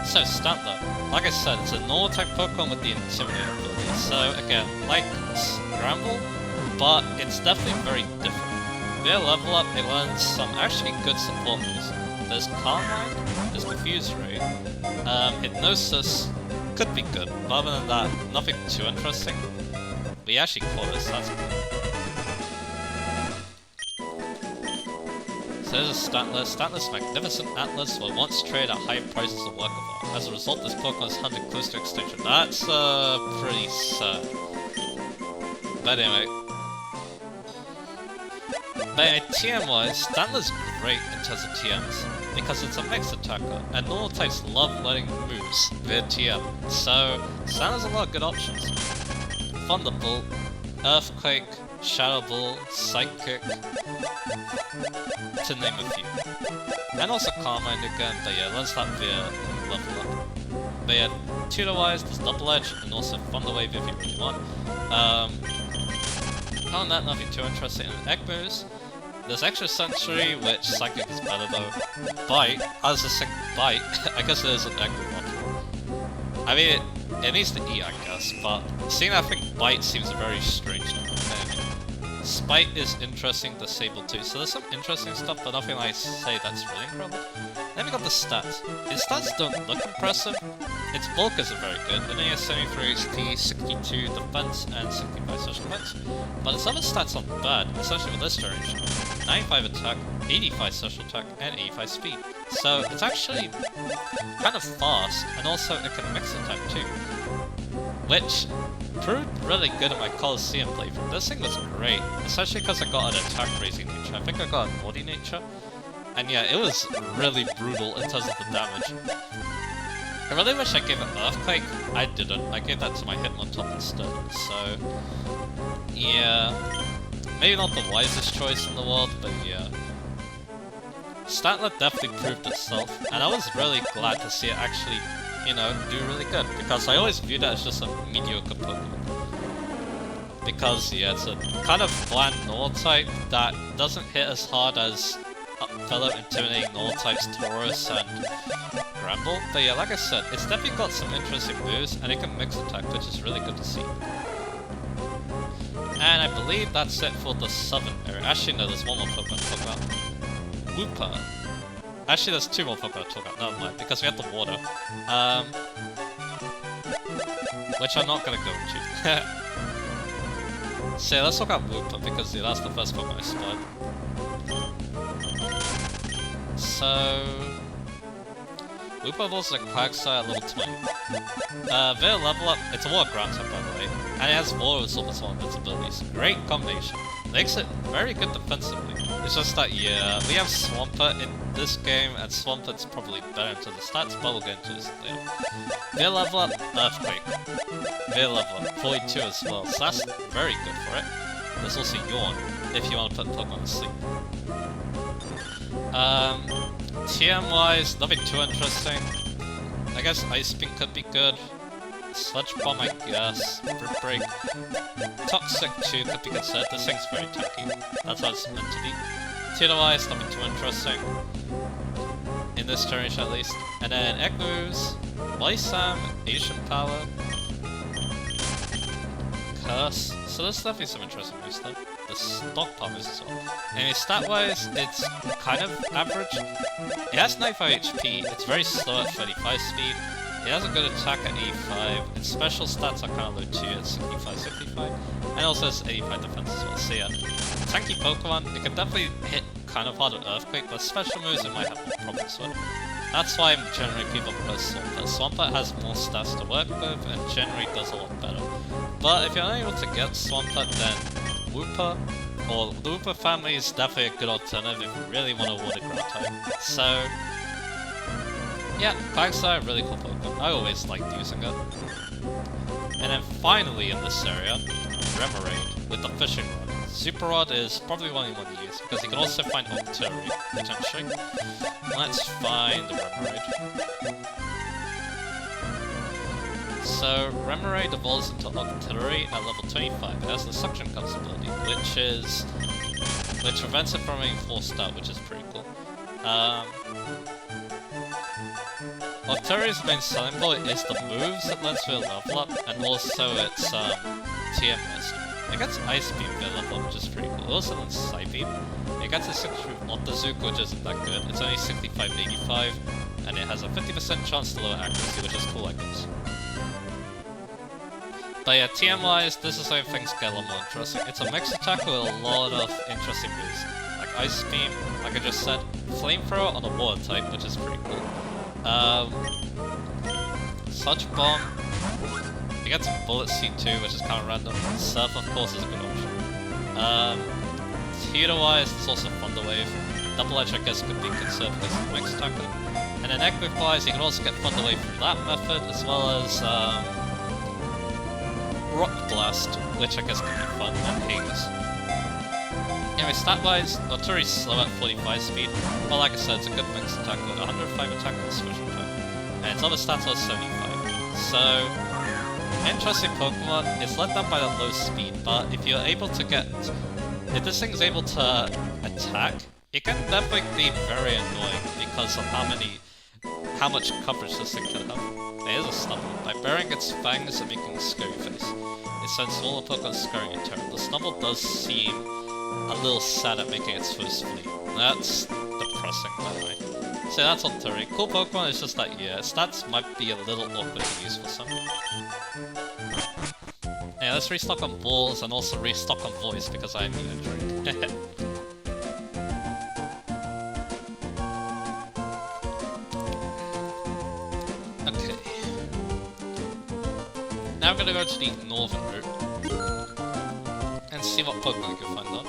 S1: so Stantler, like I said, it's a normal type Pokemon with the Intimidate ability, so again, like Gramble, but it's definitely very different. Via level up, it learns some actually good support moves. There's Calm Mind, there's Confuse Ray, Hypnosis could be good, but other than that, nothing too interesting. We actually caught this, that's good. So there's a Stantler. Stantler's Magnificent Atlas will once trade at high prices of work of art. As a result, this Pokemon is hunted close to extinction. That's pretty sad. But anyway. But TM-wise, Stantler's great in terms of TMs, because it's a mixed attacker, and normal types love letting moves via TM, so Stantler's a lot of good options. Thunderbolt, Earthquake, Shadow Ball, Psychic, to name a few. And also Calm Mind again, but yeah, learns that via level up. But yeah, tutor-wise, there's Double Edge, and also Thunder Wave if you really want. Other than that, nothing too interesting. Egg moves. There's Extra Sensory, which Psychic is better though. Bite, as a Bite, I guess it is an egg move after all. I mean, it needs to eat, I guess, but seeing I think Bite seems very strange to me. Spite is interesting, Disable too, so there's some interesting stuff, but nothing I say that's really incredible. Then we got the stats. His stats don't look impressive. Its bulk isn't very good, it only has 73 HP, 62 defense, and 65 social points. But its other stats aren't bad, especially with this generation. 95 attack, 85 social attack, and 85 speed. So it's actually kind of fast, and also it can mix attack too. Which proved really good in my Coliseum playthrough. This thing was great, especially because I got an attack raising nature. I think I got a naughty nature. And yeah, it was really brutal in terms of the damage. I really wish I gave it Earthquake. I didn't. I gave that to my Hitmontop instead. So, yeah. Maybe not the wisest choice in the world, but yeah. Stantler definitely proved itself, and I was really glad to see it actually, you know, do really good, because I always viewed it as just a mediocre Pokemon. Because, yeah, it's a kind of bland normal type that doesn't hit as hard as fellow intimidating normal types Taurus and Gramble. But yeah, like I said, it's definitely got some interesting moves, and it can mix attack, which is really good to see. And I believe that's it for the southern area. Actually, no, there's one more Pokemon to talk about. Wooper. Actually, there's two more Pokemon to talk about, never mind, because we have the water. Which I'm not gonna go into. So yeah, let's talk about Wooper, because yeah, that's the first Pokemon I spotted. So... Wooper evolves like Quagsire at level 20. Via level up, it's a water ground type by the way, and it has water absorb as well invincibilities. Great combination. makes it very good defensively. It's just that, yeah, we have Swampert in this game, and Swampert's probably better into the stats, but we'll get into this later. Veer level up, Earthquake. Veer level up, 42 as well, so that's very good for it. There's also Yawn, if you want to put Pokemon to sleep. TM-wise, nothing too interesting. I guess Ice Beam could be good. Sludge Bomb, I guess. Brick Break. Toxic 2 could be considered. This thing's very tanky. That's how it's meant to be. Tutor-wise, nothing too interesting. In this generation at least. And then Egg Moves, Lysam, Asian Power, Curse. So there's definitely some interesting moves there. The stock powers as well. Anyway, stat-wise, it's kind of average. It has 95 HP, it's very slow at 35 speed. It has a good attack at 85, its special stats are kind of low too at 65, 65, and also has 85 defense as well. So yeah, tanky Pokemon, it can definitely hit kind of hard with Earthquake, but special moves it might have more problems with. That's why generally people prefer Swampert. Swampert has more stats to work with and generally does a lot better. But if you're unable to get Swampert, then Wooper, or the Wooper family is definitely a good alternative if you really want a water ground type. So yeah, Quagsire, really cool Pokemon. I always liked using it. And then finally in this area, Remoraid with the Fishing Rod. Super Rod is probably one you want to use because you can also find Octillery, potentially. Let's find the Remoraid. So, Remoraid evolves into Octillery at level 25. It has the Suction Cups ability, which prevents it from being forced out, which is pretty cool. Octillery's main selling point is the moves it lets you level up, and also its TM list. It gets Ice Beam via level up, which is pretty cool. It also lets Psybeam. It gets a 6 with Octazooka, which isn't that good. It's only 65-85, and it has a 50% chance to lower accuracy, which is cool, I guess. But yeah, TM-wise, this is where things get a lot more interesting. It's a mixed attack with a lot of interesting moves, like Ice Beam, like I just said, Flamethrower on a water type, which is pretty cool. Sludge Bomb. It gets Bullet Seed too, which is kind of random. Surf, of course, is a good option. Heater-wise, it's also Thunder Wave. Double Edge, I guess, could be considered because it's a mixed attacker. And then Egg Move-wise, you can also get Thunder Wave through that method, as well as Rock Blast, which I guess could be fun, and Haze. Anyway, stat-wise, Octillery's slow at 45 speed, but like I said, it's a good mixed attack with 105 attack and special attack. And its other stats are 75. So, interesting Pokemon, it's let down by the low speed, but if you're able to get... If this thing's able to attack, it can definitely be very annoying because of how much coverage this thing can have. It is a Snubble. By burying its fangs and making a scary face, it sends smaller Pokemon scurrying in turn. The Snubble does seem a little sad at making its first fleet. That's depressing, by the way. So that's Octillery. Cool Pokemon, it's just that, yeah, stats might be a little awkward to use for some. Yeah, let's restock on balls and also restock on voice because I need a drink. Okay. Now I'm gonna go to the northern route and see what Pokemon we can find out.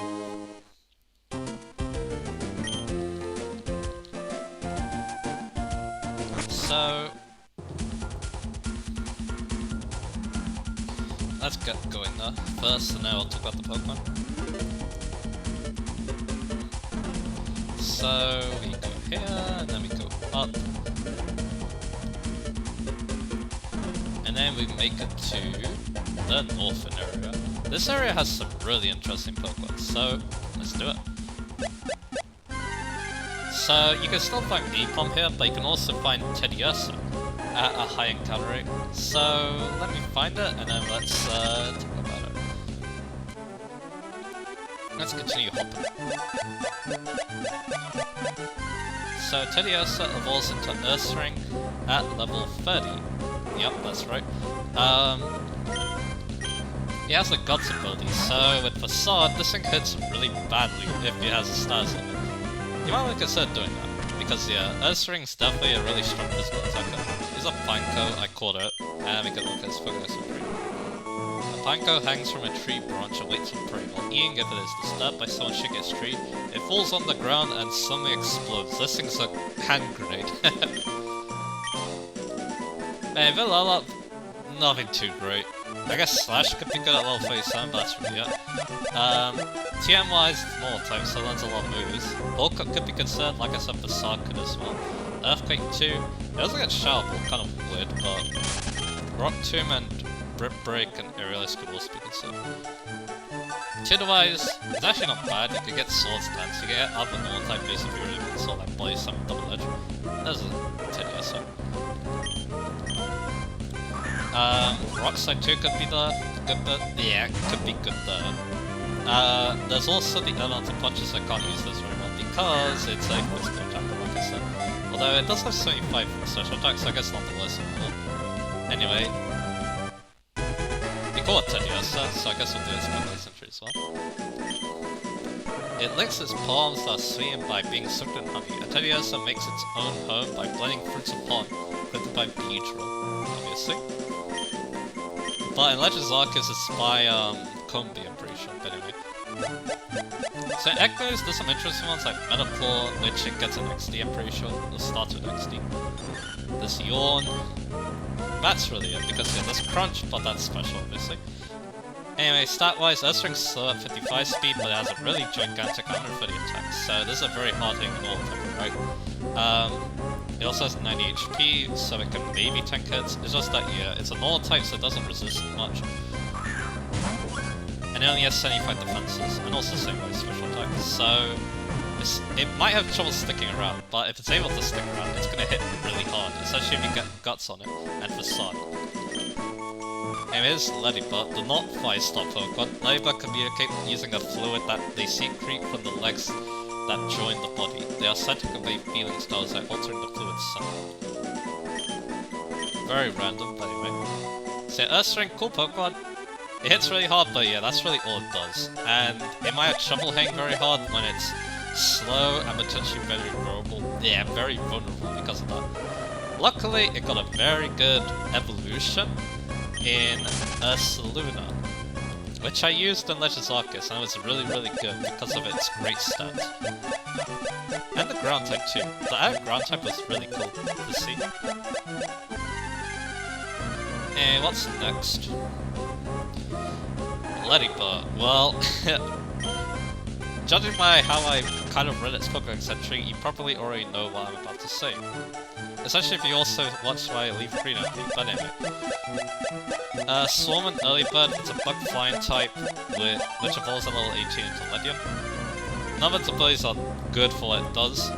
S1: So let's get going there first, and then I'll talk about the Pokemon. So we go here, and then we go up, and then we make it to the northern area. This area has some really interesting Pokemon, so let's do it. So you can still find Apom here, but you can also find Teddiursa at a high encounter rate. So let me find it, and then let's talk about it. Let's continue hopping. So Teddiursa evolves into Ursaring at level 30. Yep, that's right. He has the Guts ability, so with Facade, this thing hits really badly if he has a status on it. You might want to consider doing that, because yeah, Ursaring's definitely a really strong physical attacker. He's a Pineco, I caught it, and we can look at his Focus Supreme. A Panko hangs from a tree branch and waits for prey. While eating, if it is disturbed by someone shaking its tree, it falls on the ground and suddenly explodes. This thing's a hand grenade. Hey, the level up, nothing too great. I guess Slash could be good at level 37, but that's really it. TM-wise, it's more type, so learns a lot of moves. Bulk Up could be considered, like I said, Facade could as well. Earthquake 2, it doesn't get Shower Ball, kind of weird, but Rock Tomb and Rip Break and Aerialist could also be considered. Tutor-wise, it's actually not bad. You could get Swords Dance, you can get other normal type moves if you really want to sort like Body Slam Double Edge. There's a Teddy so. Rock Slide 2 could be the good bit. Yeah, could be good there. There's also the elemental punches. I can't use this very well because it's a physical attack, like I said. Although it does have 75 special attacks, so I guess not the worst of all. Anyway, you call it Tediosa, so I guess we'll do its Melee Sentry as well. It licks its palms that are sweetened by being soaked in honey. A Tediosa makes its own home by blending fruits of pollen, created by Beedrill, obviously. But in Legends Arceus it's by Combi, I'm pretty sure, but anyway. So Echoes, there's some interesting ones like Metaplore, which it gets an XD, I'm pretty sure. It starts with XD. There's Yawn. That's really it, because yeah, there's Crunch, but that's special, obviously. Anyway, stat-wise, Earthring's slow at 55 speed, but it has a really gigantic 130 attack, so this is a very hard hitting normal type, right? It also has 90 HP, so it can maybe tank hits. It's just that, yeah, it's a normal type, so it doesn't resist much. And it only has 75 defenses, and also same with special attacks, so it might have trouble sticking around, but if it's able to stick around, it's going to hit really hard, especially if you get Guts on it, and Facade. Anyways, Ladybug, the not 5-star Pokemon. Ladybug communicate using a fluid that they secrete from the legs that join the body. They are said to convey feeling styles by altering the fluid's sound. Very random, but anyway. So Earthring, cool Pokemon. It hits really hard, but yeah, that's really all it does. And it might have trouble hitting very hard when it's slow and potentially very vulnerable. Yeah, very vulnerable because of that. Luckily, it got a very good evolution in Ursaluna, which I used in Legends Arceus, and it was really, really good because of its great stats. And the ground type too. The added ground type was really cool to see. And what's next? Ladybug. Well, judging by how I kind of read its Pokemon Century, you probably already know what I'm about to say. Especially if you also watched my Leaf Green opening, but anyway. Swarm and Early Bird, it's a bug flying type, which evolves at level 18 into Ledian. None of its abilities are good for what it does.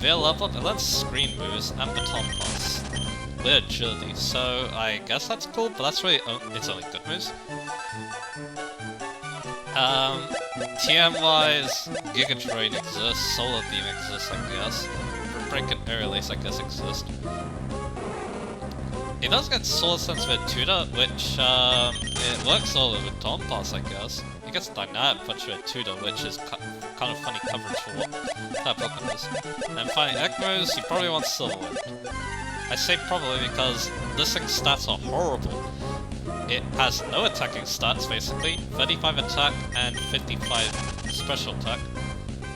S1: Via level up, it learns Screen moves and Baton Pass with agility, so I guess that's cool, but that's really its only good moves. TM-wise, Giga Drain exists, Solar Beam exists, I guess. Break and Aerial Ace, I guess, exist. It does get Solar Sense with Tutor, which, it works all with Tom Pass, I guess. It gets Dynamic Punch with Tutor, which is kind of funny coverage for what that Pokemon is. And finally, Ekmos, you probably want Silverwind. I say probably because this thing's stats are horrible. It has no attacking stats, basically, 35 attack and 55 special attack.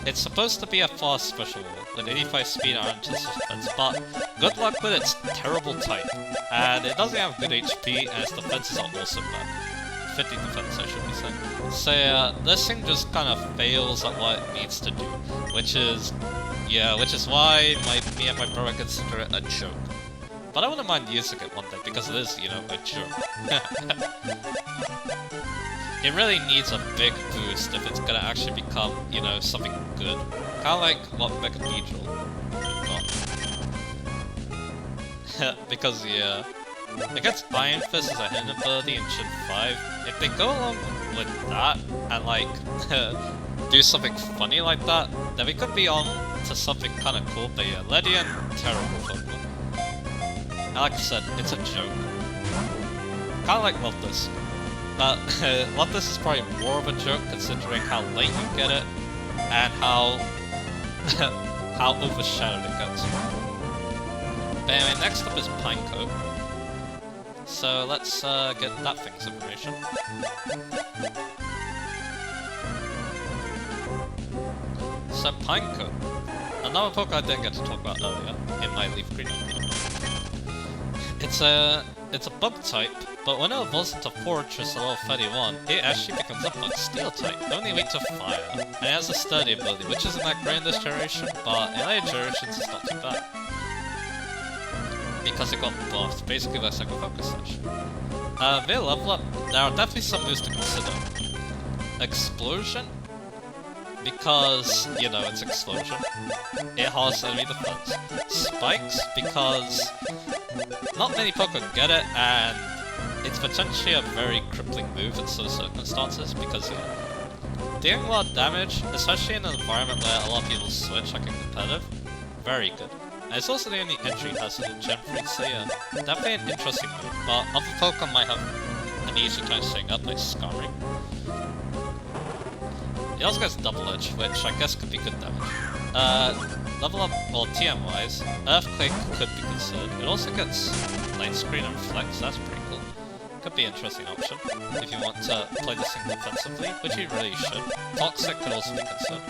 S1: It's supposed to be a fast special with 85 speed and defense, but good luck with its terrible type. And it doesn't have good HP, and its defenses are also bad. 50 defense, I should be saying. So yeah, this thing just kind of fails at what it needs to do, which is why me and my brother consider it a joke. But I wouldn't mind using it one day, because it is, you know, a joke. It really needs a big boost if it's gonna actually become, you know, something good. Kinda like what Mega Beedrill got. Because, yeah. It gets Iron Fist as a hidden ability in Gen 5. If they go along with that, and like, do something funny like that, then we could be on to something kinda cool, but yeah, Ledian, terrible Pokemon. And like I said, it's a joke. Kinda like Loveless. But Loveless is probably more of a joke considering how late you get it and how how overshadowed it gets. But anyway, next up is Pinecoat. So let's get that thing's information. So Pineco, another Pokemon I didn't get to talk about earlier in my Leaf Green video. It's a bug type, but when it evolves into Fortress at level 31, it actually becomes a bug steel type, only weak to fire, and it has a sturdy ability, which isn't that great in this generation, but in later generations it's not too bad. Because it got buffed, basically looks like a Focus Sash. Via level up, there are definitely some moves to consider. Explosion, because, you know, it's Explosion. It has enemy defense. Spikes, because not many Pokemon get it, and it's potentially a very crippling move in some circumstances, because, yeah, dealing a lot of damage, especially in an environment where a lot of people switch, like in competitive, very good. And it's also the only entry hazard in Gen 3, so yeah, definitely an interesting move, but other Pokemon might have an easier time staying up, like Scarring. It also gets Double Edge, which I guess could be good damage. Level up, well, TM wise, Earthquake could be considered. It also gets Light Screen and Reflect, so that's pretty cool. Could be an interesting option if you want to play this thing defensively, which you really should. Toxic could also be considered.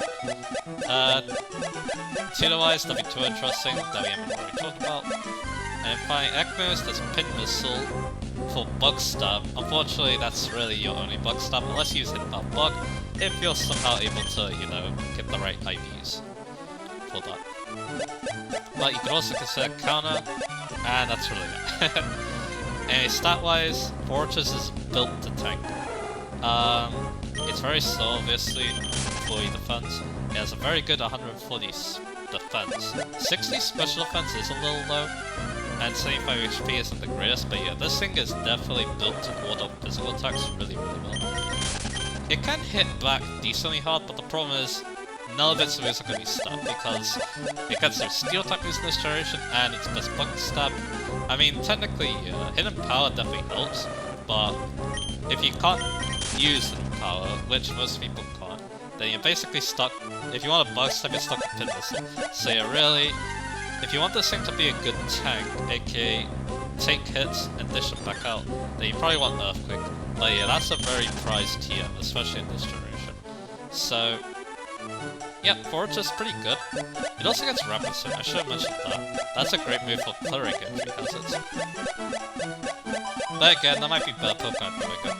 S1: Tutor-wise, nothing too interesting that we haven't already talked about. And finally, Ekmos, there's Pin Missile for Bug Stab. Unfortunately, that's really your only Bug Stab, unless you use it about Bug, if you're somehow able to, you know, get the right IVs for that. But you could also consider Counter, and that's really it. And stat-wise, Fortress is built to tank. It's very slow, obviously, for your defense. It has a very good 140 defense. 60 special defense is a little low, and 75 HP isn't the greatest, but yeah, this thing is definitely built to ward off physical attacks really, really well. It can hit back decently hard, but the problem is, none of its moves are going to be stabbed, because it gets some steel type moves in this generation, and it's best bug stab. I mean, technically, hidden power definitely helps, but if you can't use hidden power, which most people can't, then you're basically stuck. If you want a bug stab, you're stuck with Pin Missile. So yeah, really, if you want this thing to be a good tank, aka take hits and dish them back out, then you probably want Earthquake. But yeah, that's a very prized TM, especially in this generation. So, yeah, Fortress is pretty good. It also gets Rapid Swing, I should have mentioned that. That's a great move for clearing entry hazards. But again, that might be better Pokemon doing it.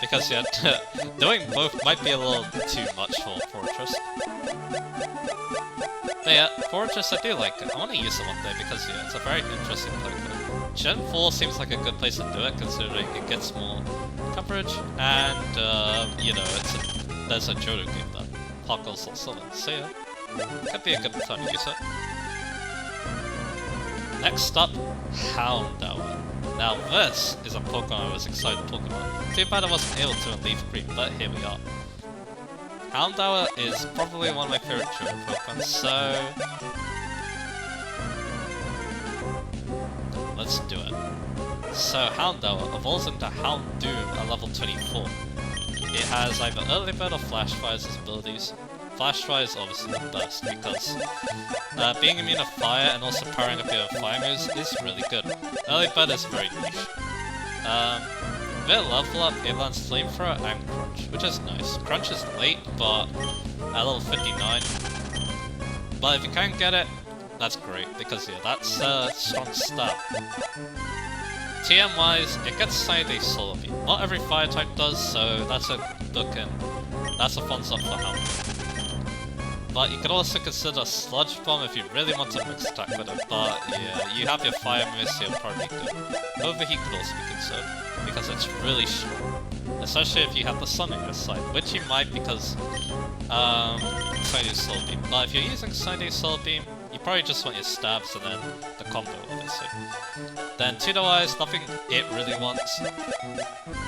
S1: Because yeah, doing both might be a little too much for Fortress. But yeah, Fortress, I do like it. I want to use it one day because yeah, it's a very interesting Pokemon. Gen 4 seems like a good place to do it, considering it gets more coverage, and you know, there's a Johto game that Hot Girl Soul 7, so yeah, could be a good time to use it. Next up, Houndour. Now this is a Pokemon I was excited to talk about. Too bad I wasn't able to in Leaf Green, but here we are. Houndour is probably one of my favorite Johto Pokemon, so let's do it. So Houndour evolves into Houndoom at level 24. It has either Early Bird or Flash Fire as its abilities. Flash Fire is obviously the best because being immune to fire and also powering up your fire moves is really good. Early Bird is very niche. Via level up, it lands Flamethrower and Crunch, which is nice. Crunch is late, but at level 59. But if you can get it, that's great, because yeah, that's a strong stat. TM wise, it gets Sunny Day Solar Beam. Not every fire type does, so that's a bookend. That's a fun stuff for Houndour. But you could also consider Sludge Bomb if you really want to mix attack with it, but yeah, you have your fire moves, so you'll probably be good. Overheat could also be considered, because it's really strong. Especially if you have the sun on your side, which you might because Sunny Day Solar Beam. But if you're using Sunny Day Solar Beam, you probably just want your stabs and then the combo, obviously. Then tutor-wise, nothing it really wants. And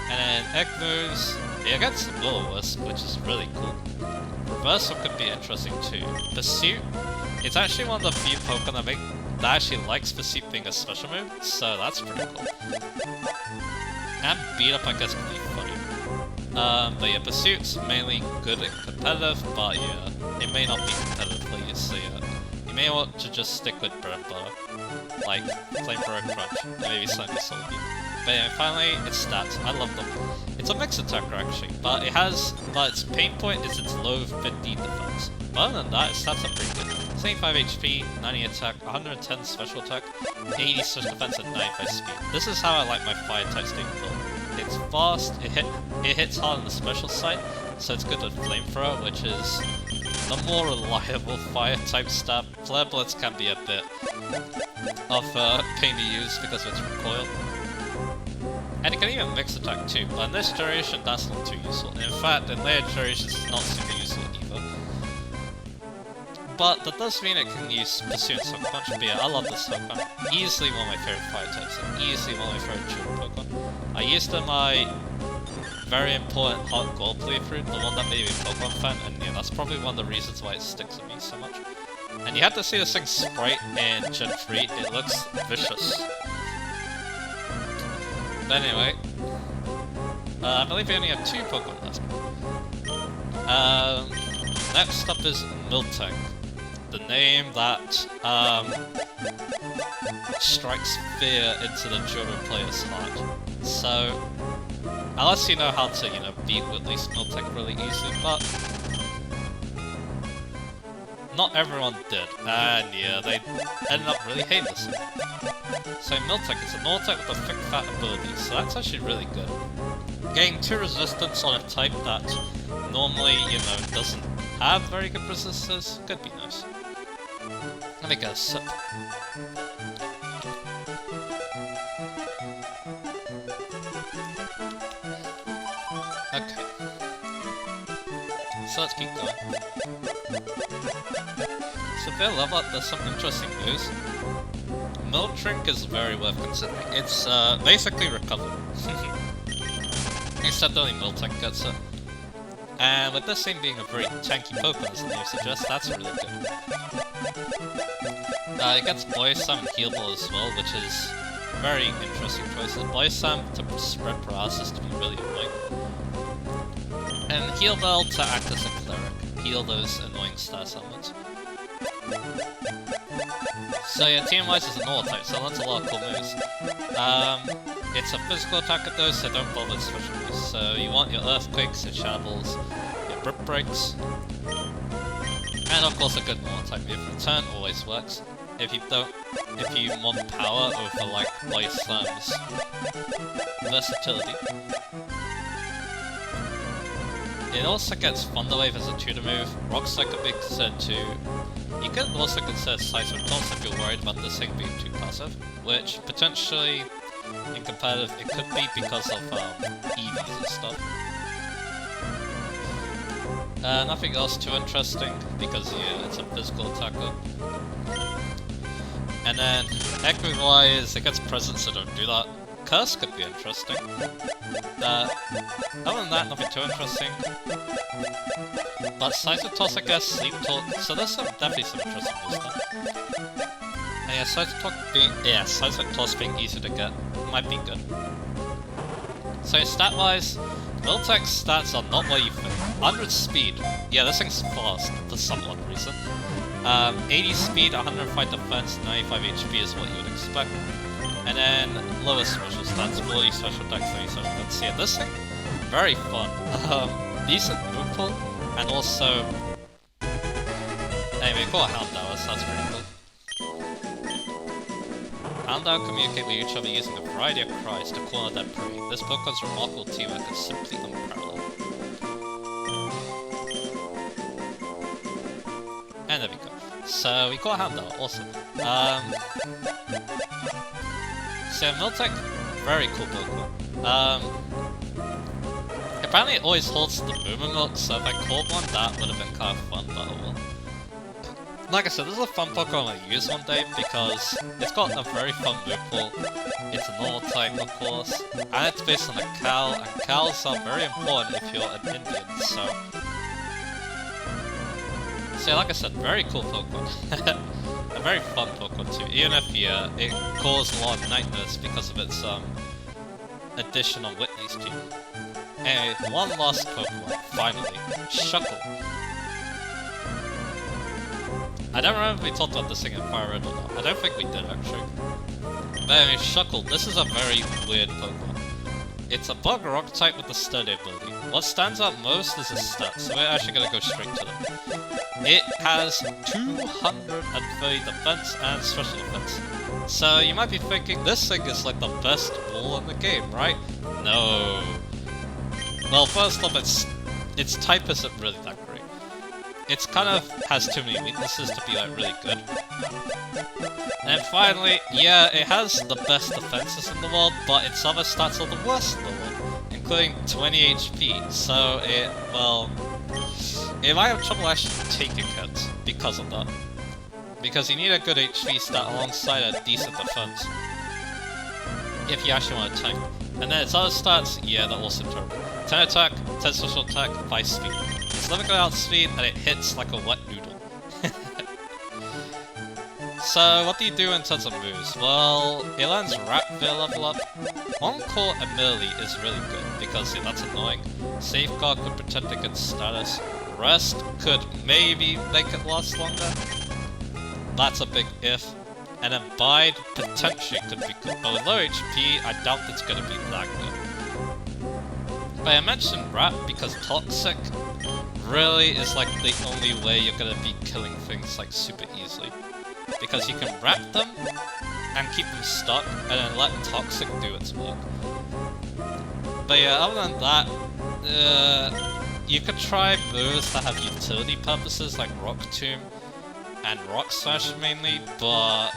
S1: then egg moves, it gets Will-O-Wisp, which is really cool. Reversal could be interesting too. Pursuit, it's actually one of the few Pokemon that actually likes Pursuit being a special move, so that's pretty cool. And Beat Up, I guess, could be funny. But yeah, Pursuit's mainly good and competitive, but yeah, it may not be competitive for you, so yeah, you you may want to just stick with bread and butter, like Flamethrower Crunch, and maybe slightly salty. But anyway, finally, its stats. I love them. It's a mixed attacker actually, but its pain point is its low 50 defense. But other than that, its stats are pretty good. 75 HP, 90 attack, 110 special attack, 80 special defense, and 95 speed. This is how I like my fire type state build. It's fast, it hits hard on the special side, so it's good with Flamethrower, which is the more reliable fire type stat. Flare Blitz can be a bit of a pain to use because of its recoil. And it can even mix attack too, but in this generation that's not too useful. In fact, in later generations it's not super useful either. But that does mean it can use Pursuit and Sucker Punch. But yeah, I love this Pokemon. Easily one of my favorite fire types, and easily one of my favorite Johto Pokemon. I used in my very important Heart Gold playthrough, the one that made me a Pokemon fan, and yeah, that's probably one of the reasons why it sticks with me so much. And you have to see this thing's sprite in Gen 3, it looks vicious. But anyway, I believe we only have 2 Pokemon left. Next up is Miltank, the name that strikes fear into the Johto player's heart. So, unless you know how to, you know, beat at least Miltank really easily, but not everyone did, and yeah, they ended up really hating this thing. So Miltank is a normal type with a thick fat ability, so that's actually really good. Getting 2 resistance on a type that normally, you know, doesn't have very good resistance could be nice. Let me get a sip. Okay. So let's keep going. So if they level up, there's some interesting moves. Miltank is very worth considering. It's basically recovery. Except only Miltank gets it. And with this thing being a very tanky Pokemon, as the name suggests, that's really good. It gets Boysam and Heal Ball as well, which is very interesting choices. Boysam to spread paralysis to be really annoying. And Heal Bell to act as a cleric, heal those annoying status elements. So yeah, team-wise is a normal type, so that's a lot of cool moves. It's a physical attacker though, so don't bother with special moves. So you want your Earthquakes, your Shadow Balls, your Brick Breaks, and of course a good normal type move. Return always works. If you want power over like Boysam's versatility. It also gets Thunder Wave as a tutor move. Rock Slide could be considered too. You could also consider Seismic Toss if you're worried about this thing being too passive, which potentially in competitive it could be because of EVs and stuff. Nothing else too interesting because yeah, it's a physical attacker. And then Equine-wise, it gets Presence, so don't do that. Curse could be interesting. Other than that, nothing too interesting. But Seismic Toss, I guess, Sleep Talk, so there's definitely some interesting moves there. And yeah, Seismic Toss being easy to get might be good. So stat-wise, Miltank's stats are not what you think. 100 speed, yeah, this thing's fast for some odd reason. 80 speed, 105 defense, 95 HP is what you would expect. And then lower special stats, 40 special attack, 30 special defense. Yeah, this thing, very fun. Decent move pool, and also... Anyway, got a Houndour, so that's pretty cool. Houndour communicate with each other using a variety of cries to corner their prey. This Pokemon's remarkable teamwork is simply unparalleled. And there we go. So we got a Houndour, awesome. So Miltank, very cool Pokemon. Apparently it always holds the Boomer Milk, so if I caught one, that would have been kind of fun, but oh well. Like I said, this is a fun Pokemon to use one day because it's got a very fun move pool. It's a normal type, of course, and it's based on a cow, and cows are very important if you're an Indian, so... So like I said, very cool Pokemon. A very fun Pokemon too, even if yeah, it caused a lot of nightmares because of its addition on Whitney's team. Anyway, one last Pokemon, finally, Shuckle. I don't remember if we talked about this thing in Fire Red or not. I don't think we did, actually. But anyway, Shuckle, this is a very weird Pokemon. It's a bug rock type with a sturdy ability. What stands out most is its stats, so we're actually gonna go straight to them. It has 230 defense and special defense. So you might be thinking, this thing is like the best ball in the game, right? No. Well, first off, its type isn't really that great. It's kind of has too many weaknesses to be like really good. And finally, yeah, it has the best defenses in the world, but its other stats are the worst in the world, including 20 HP, so it might have trouble actually taking hits because of that. Because you need a good HP stat alongside a decent defense, if you actually want to tank. And then its other stats, yeah, they're also terrible. 10 attack, 10 special attack, 5 speed. It's limited out speed, and it hits like a wet noodle. So, what do you do in terms of moves? Well, it lands Wrap via level up. Encore ability is really good, because that's annoying. Safeguard could protect against status. Rest could maybe make it last longer. That's a big if. And then Bide potentially could be good, but with low HP, I doubt it's going to be that good. But I mentioned Wrap because Toxic really is like the only way you're going to be killing things like super easily. Because you can wrap them and keep them stuck and then let Toxic do its work. But yeah, other than that, you could try moves that have utility purposes like Rock Tomb and Rock Smash mainly, but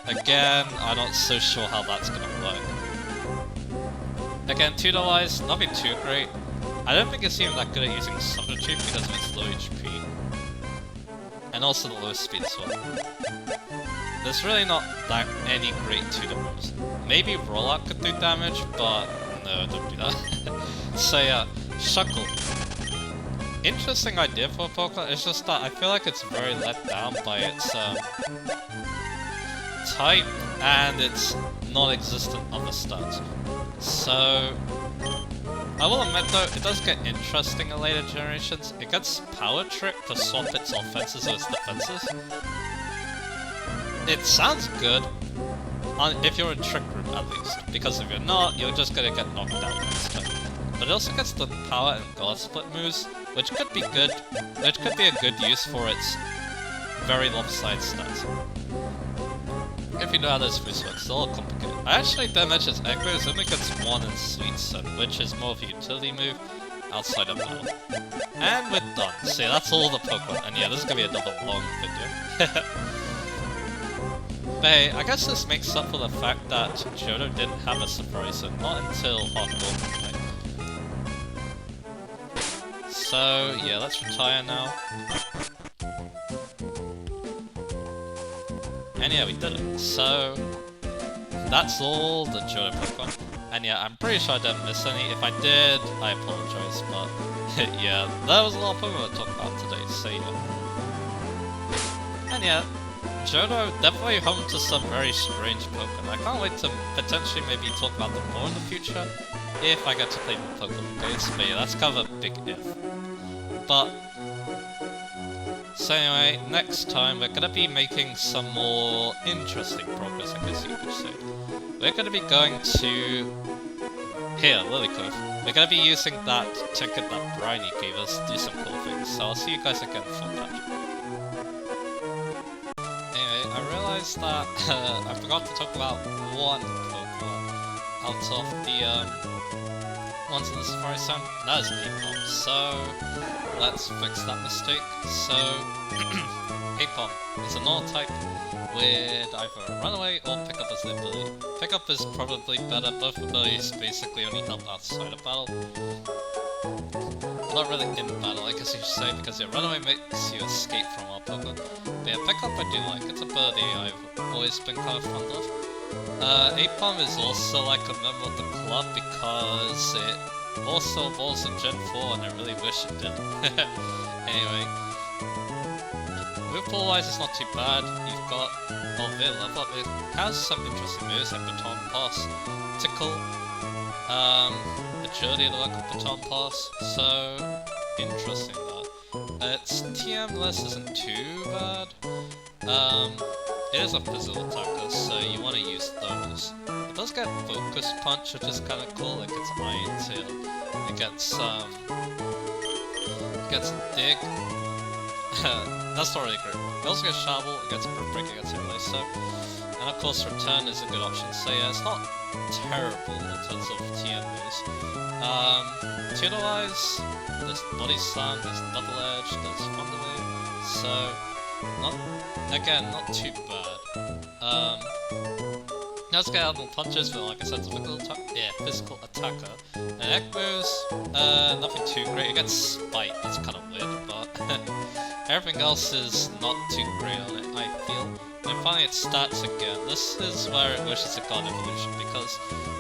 S1: again, I'm not so sure how that's gonna work. Again, tutor-wise, nothing too great. I don't think it's even that good at using Substitute because of its low HP. And also the low speed as well. There's really not that any great tutor moves. Maybe Rollout could do damage, but no, don't do that. So yeah, Shuckle. Interesting idea for a Pokemon, it's just that I feel like it's very let down by its type and its non-existent other stats. So, I will admit though, it does get interesting in later generations. It gets Power Trick to swap its offenses with its defenses. It sounds good, if you're in Trick Room at least, because if you're not, you're just gonna get knocked out next time. But it also gets the Power and God Split moves, which could be good, which could be a good use for its very lopsided stats. If you know how those moves work, it's a little complicated. I actually don't mention its Egg moves, it only gets one in Sweet Sun, which is more of a utility move outside of battle. And we're done. So yeah, that's all the Pokemon, and yeah, this is gonna be another long video. But hey, I guess this makes up for the fact that Johto didn't have a surprise, and not until Hardcore Night. So yeah, let's retire now. And yeah, we did it. So that's all the Johto Pokemon. And yeah, I'm pretty sure I didn't miss any. If I did, I apologize, but yeah, there was a lot of Pokemon to talk about today, so yeah. And yeah, Johto definitely home to some very strange Pokemon. I can't wait to potentially maybe talk about them more in the future, if I get to play more Pokemon games, but yeah, that's kind of a big if. But, so anyway, next time we're going to be making some more interesting progress, I guess you could say. We're going to be going to here, Lily Cove. We're going to be using that ticket that Bryony gave us to do some cool things, so I'll see you guys again for that. Anyway, I realized that I forgot to talk about one Pokemon out of the ones in the Safari Zone. That is Apom, so let's fix that mistake. So, Apom is a normal type with either Runaway or Pickup as the ability. Pickup is probably better, both abilities basically only help outside of battle. Not really in battle, I guess you should say, because yeah, Runaway makes you escape from our Pokemon. But yeah, Pickup I do like, it's a ability I've always been kind of fond of. Apom is also like a member of the club because it also evolves in Gen 4 and I really wish it did. Anyway, move pool wise it's not too bad. You've got Volville level up, it has some interesting moves like Baton Pass, Tickle, Agility to work with Baton Pass, so interesting that. Its TM less isn't too bad. It is a physical attacker, so you want to use those. It does get Focus Punch, which is kind of cool. It gets Iron Tail. It gets Dig. That's not really great. It also gets Shovel, it gets Brick Break, it gets Relay, so... And of course Return is a good option, so yeah, it's not terrible in terms of TM moves. Tutor-wise, there's Body Slam, there's Double Edge, there's Thunder Wave, so... not too bad. Now let's get out more punches, but like I said, it's a physical attacker. And egg moves, nothing too great. It gets Spite, that's kind of weird, but everything else is not too great on it, I feel. And finally its stats again. This is where it wishes it got evolution, because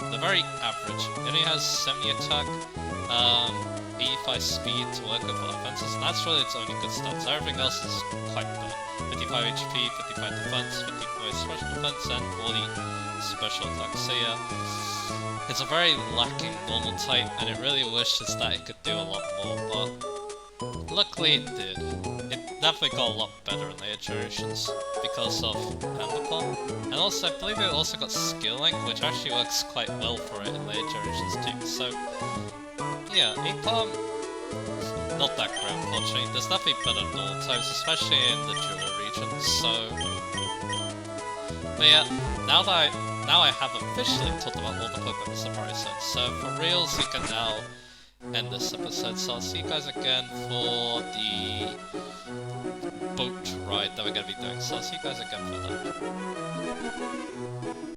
S1: they're very average. It only has 70 attack, 85 speed to work with offenses, and that's really its only good stats. Everything else is quite bad. 55 HP, 55 defense, 55 special defense, and 40 special attack. So yeah, it's a very lacking normal type, and it really wishes that it could do a lot more, but luckily it did. It definitely got a lot better in later generations because of Panda. And also, I believe it also got Skill Link, which actually works quite well for it in later generations too. So yeah, Apom, not that great unfortunately. There's definitely better normal types, especially in the Johto region, so... But yeah, now I have officially talked about all the Pokemon Safari sets, so for reals you can now end this episode, so I'll see you guys again for the boat ride that we're going to be doing, so I'll see you guys again for that.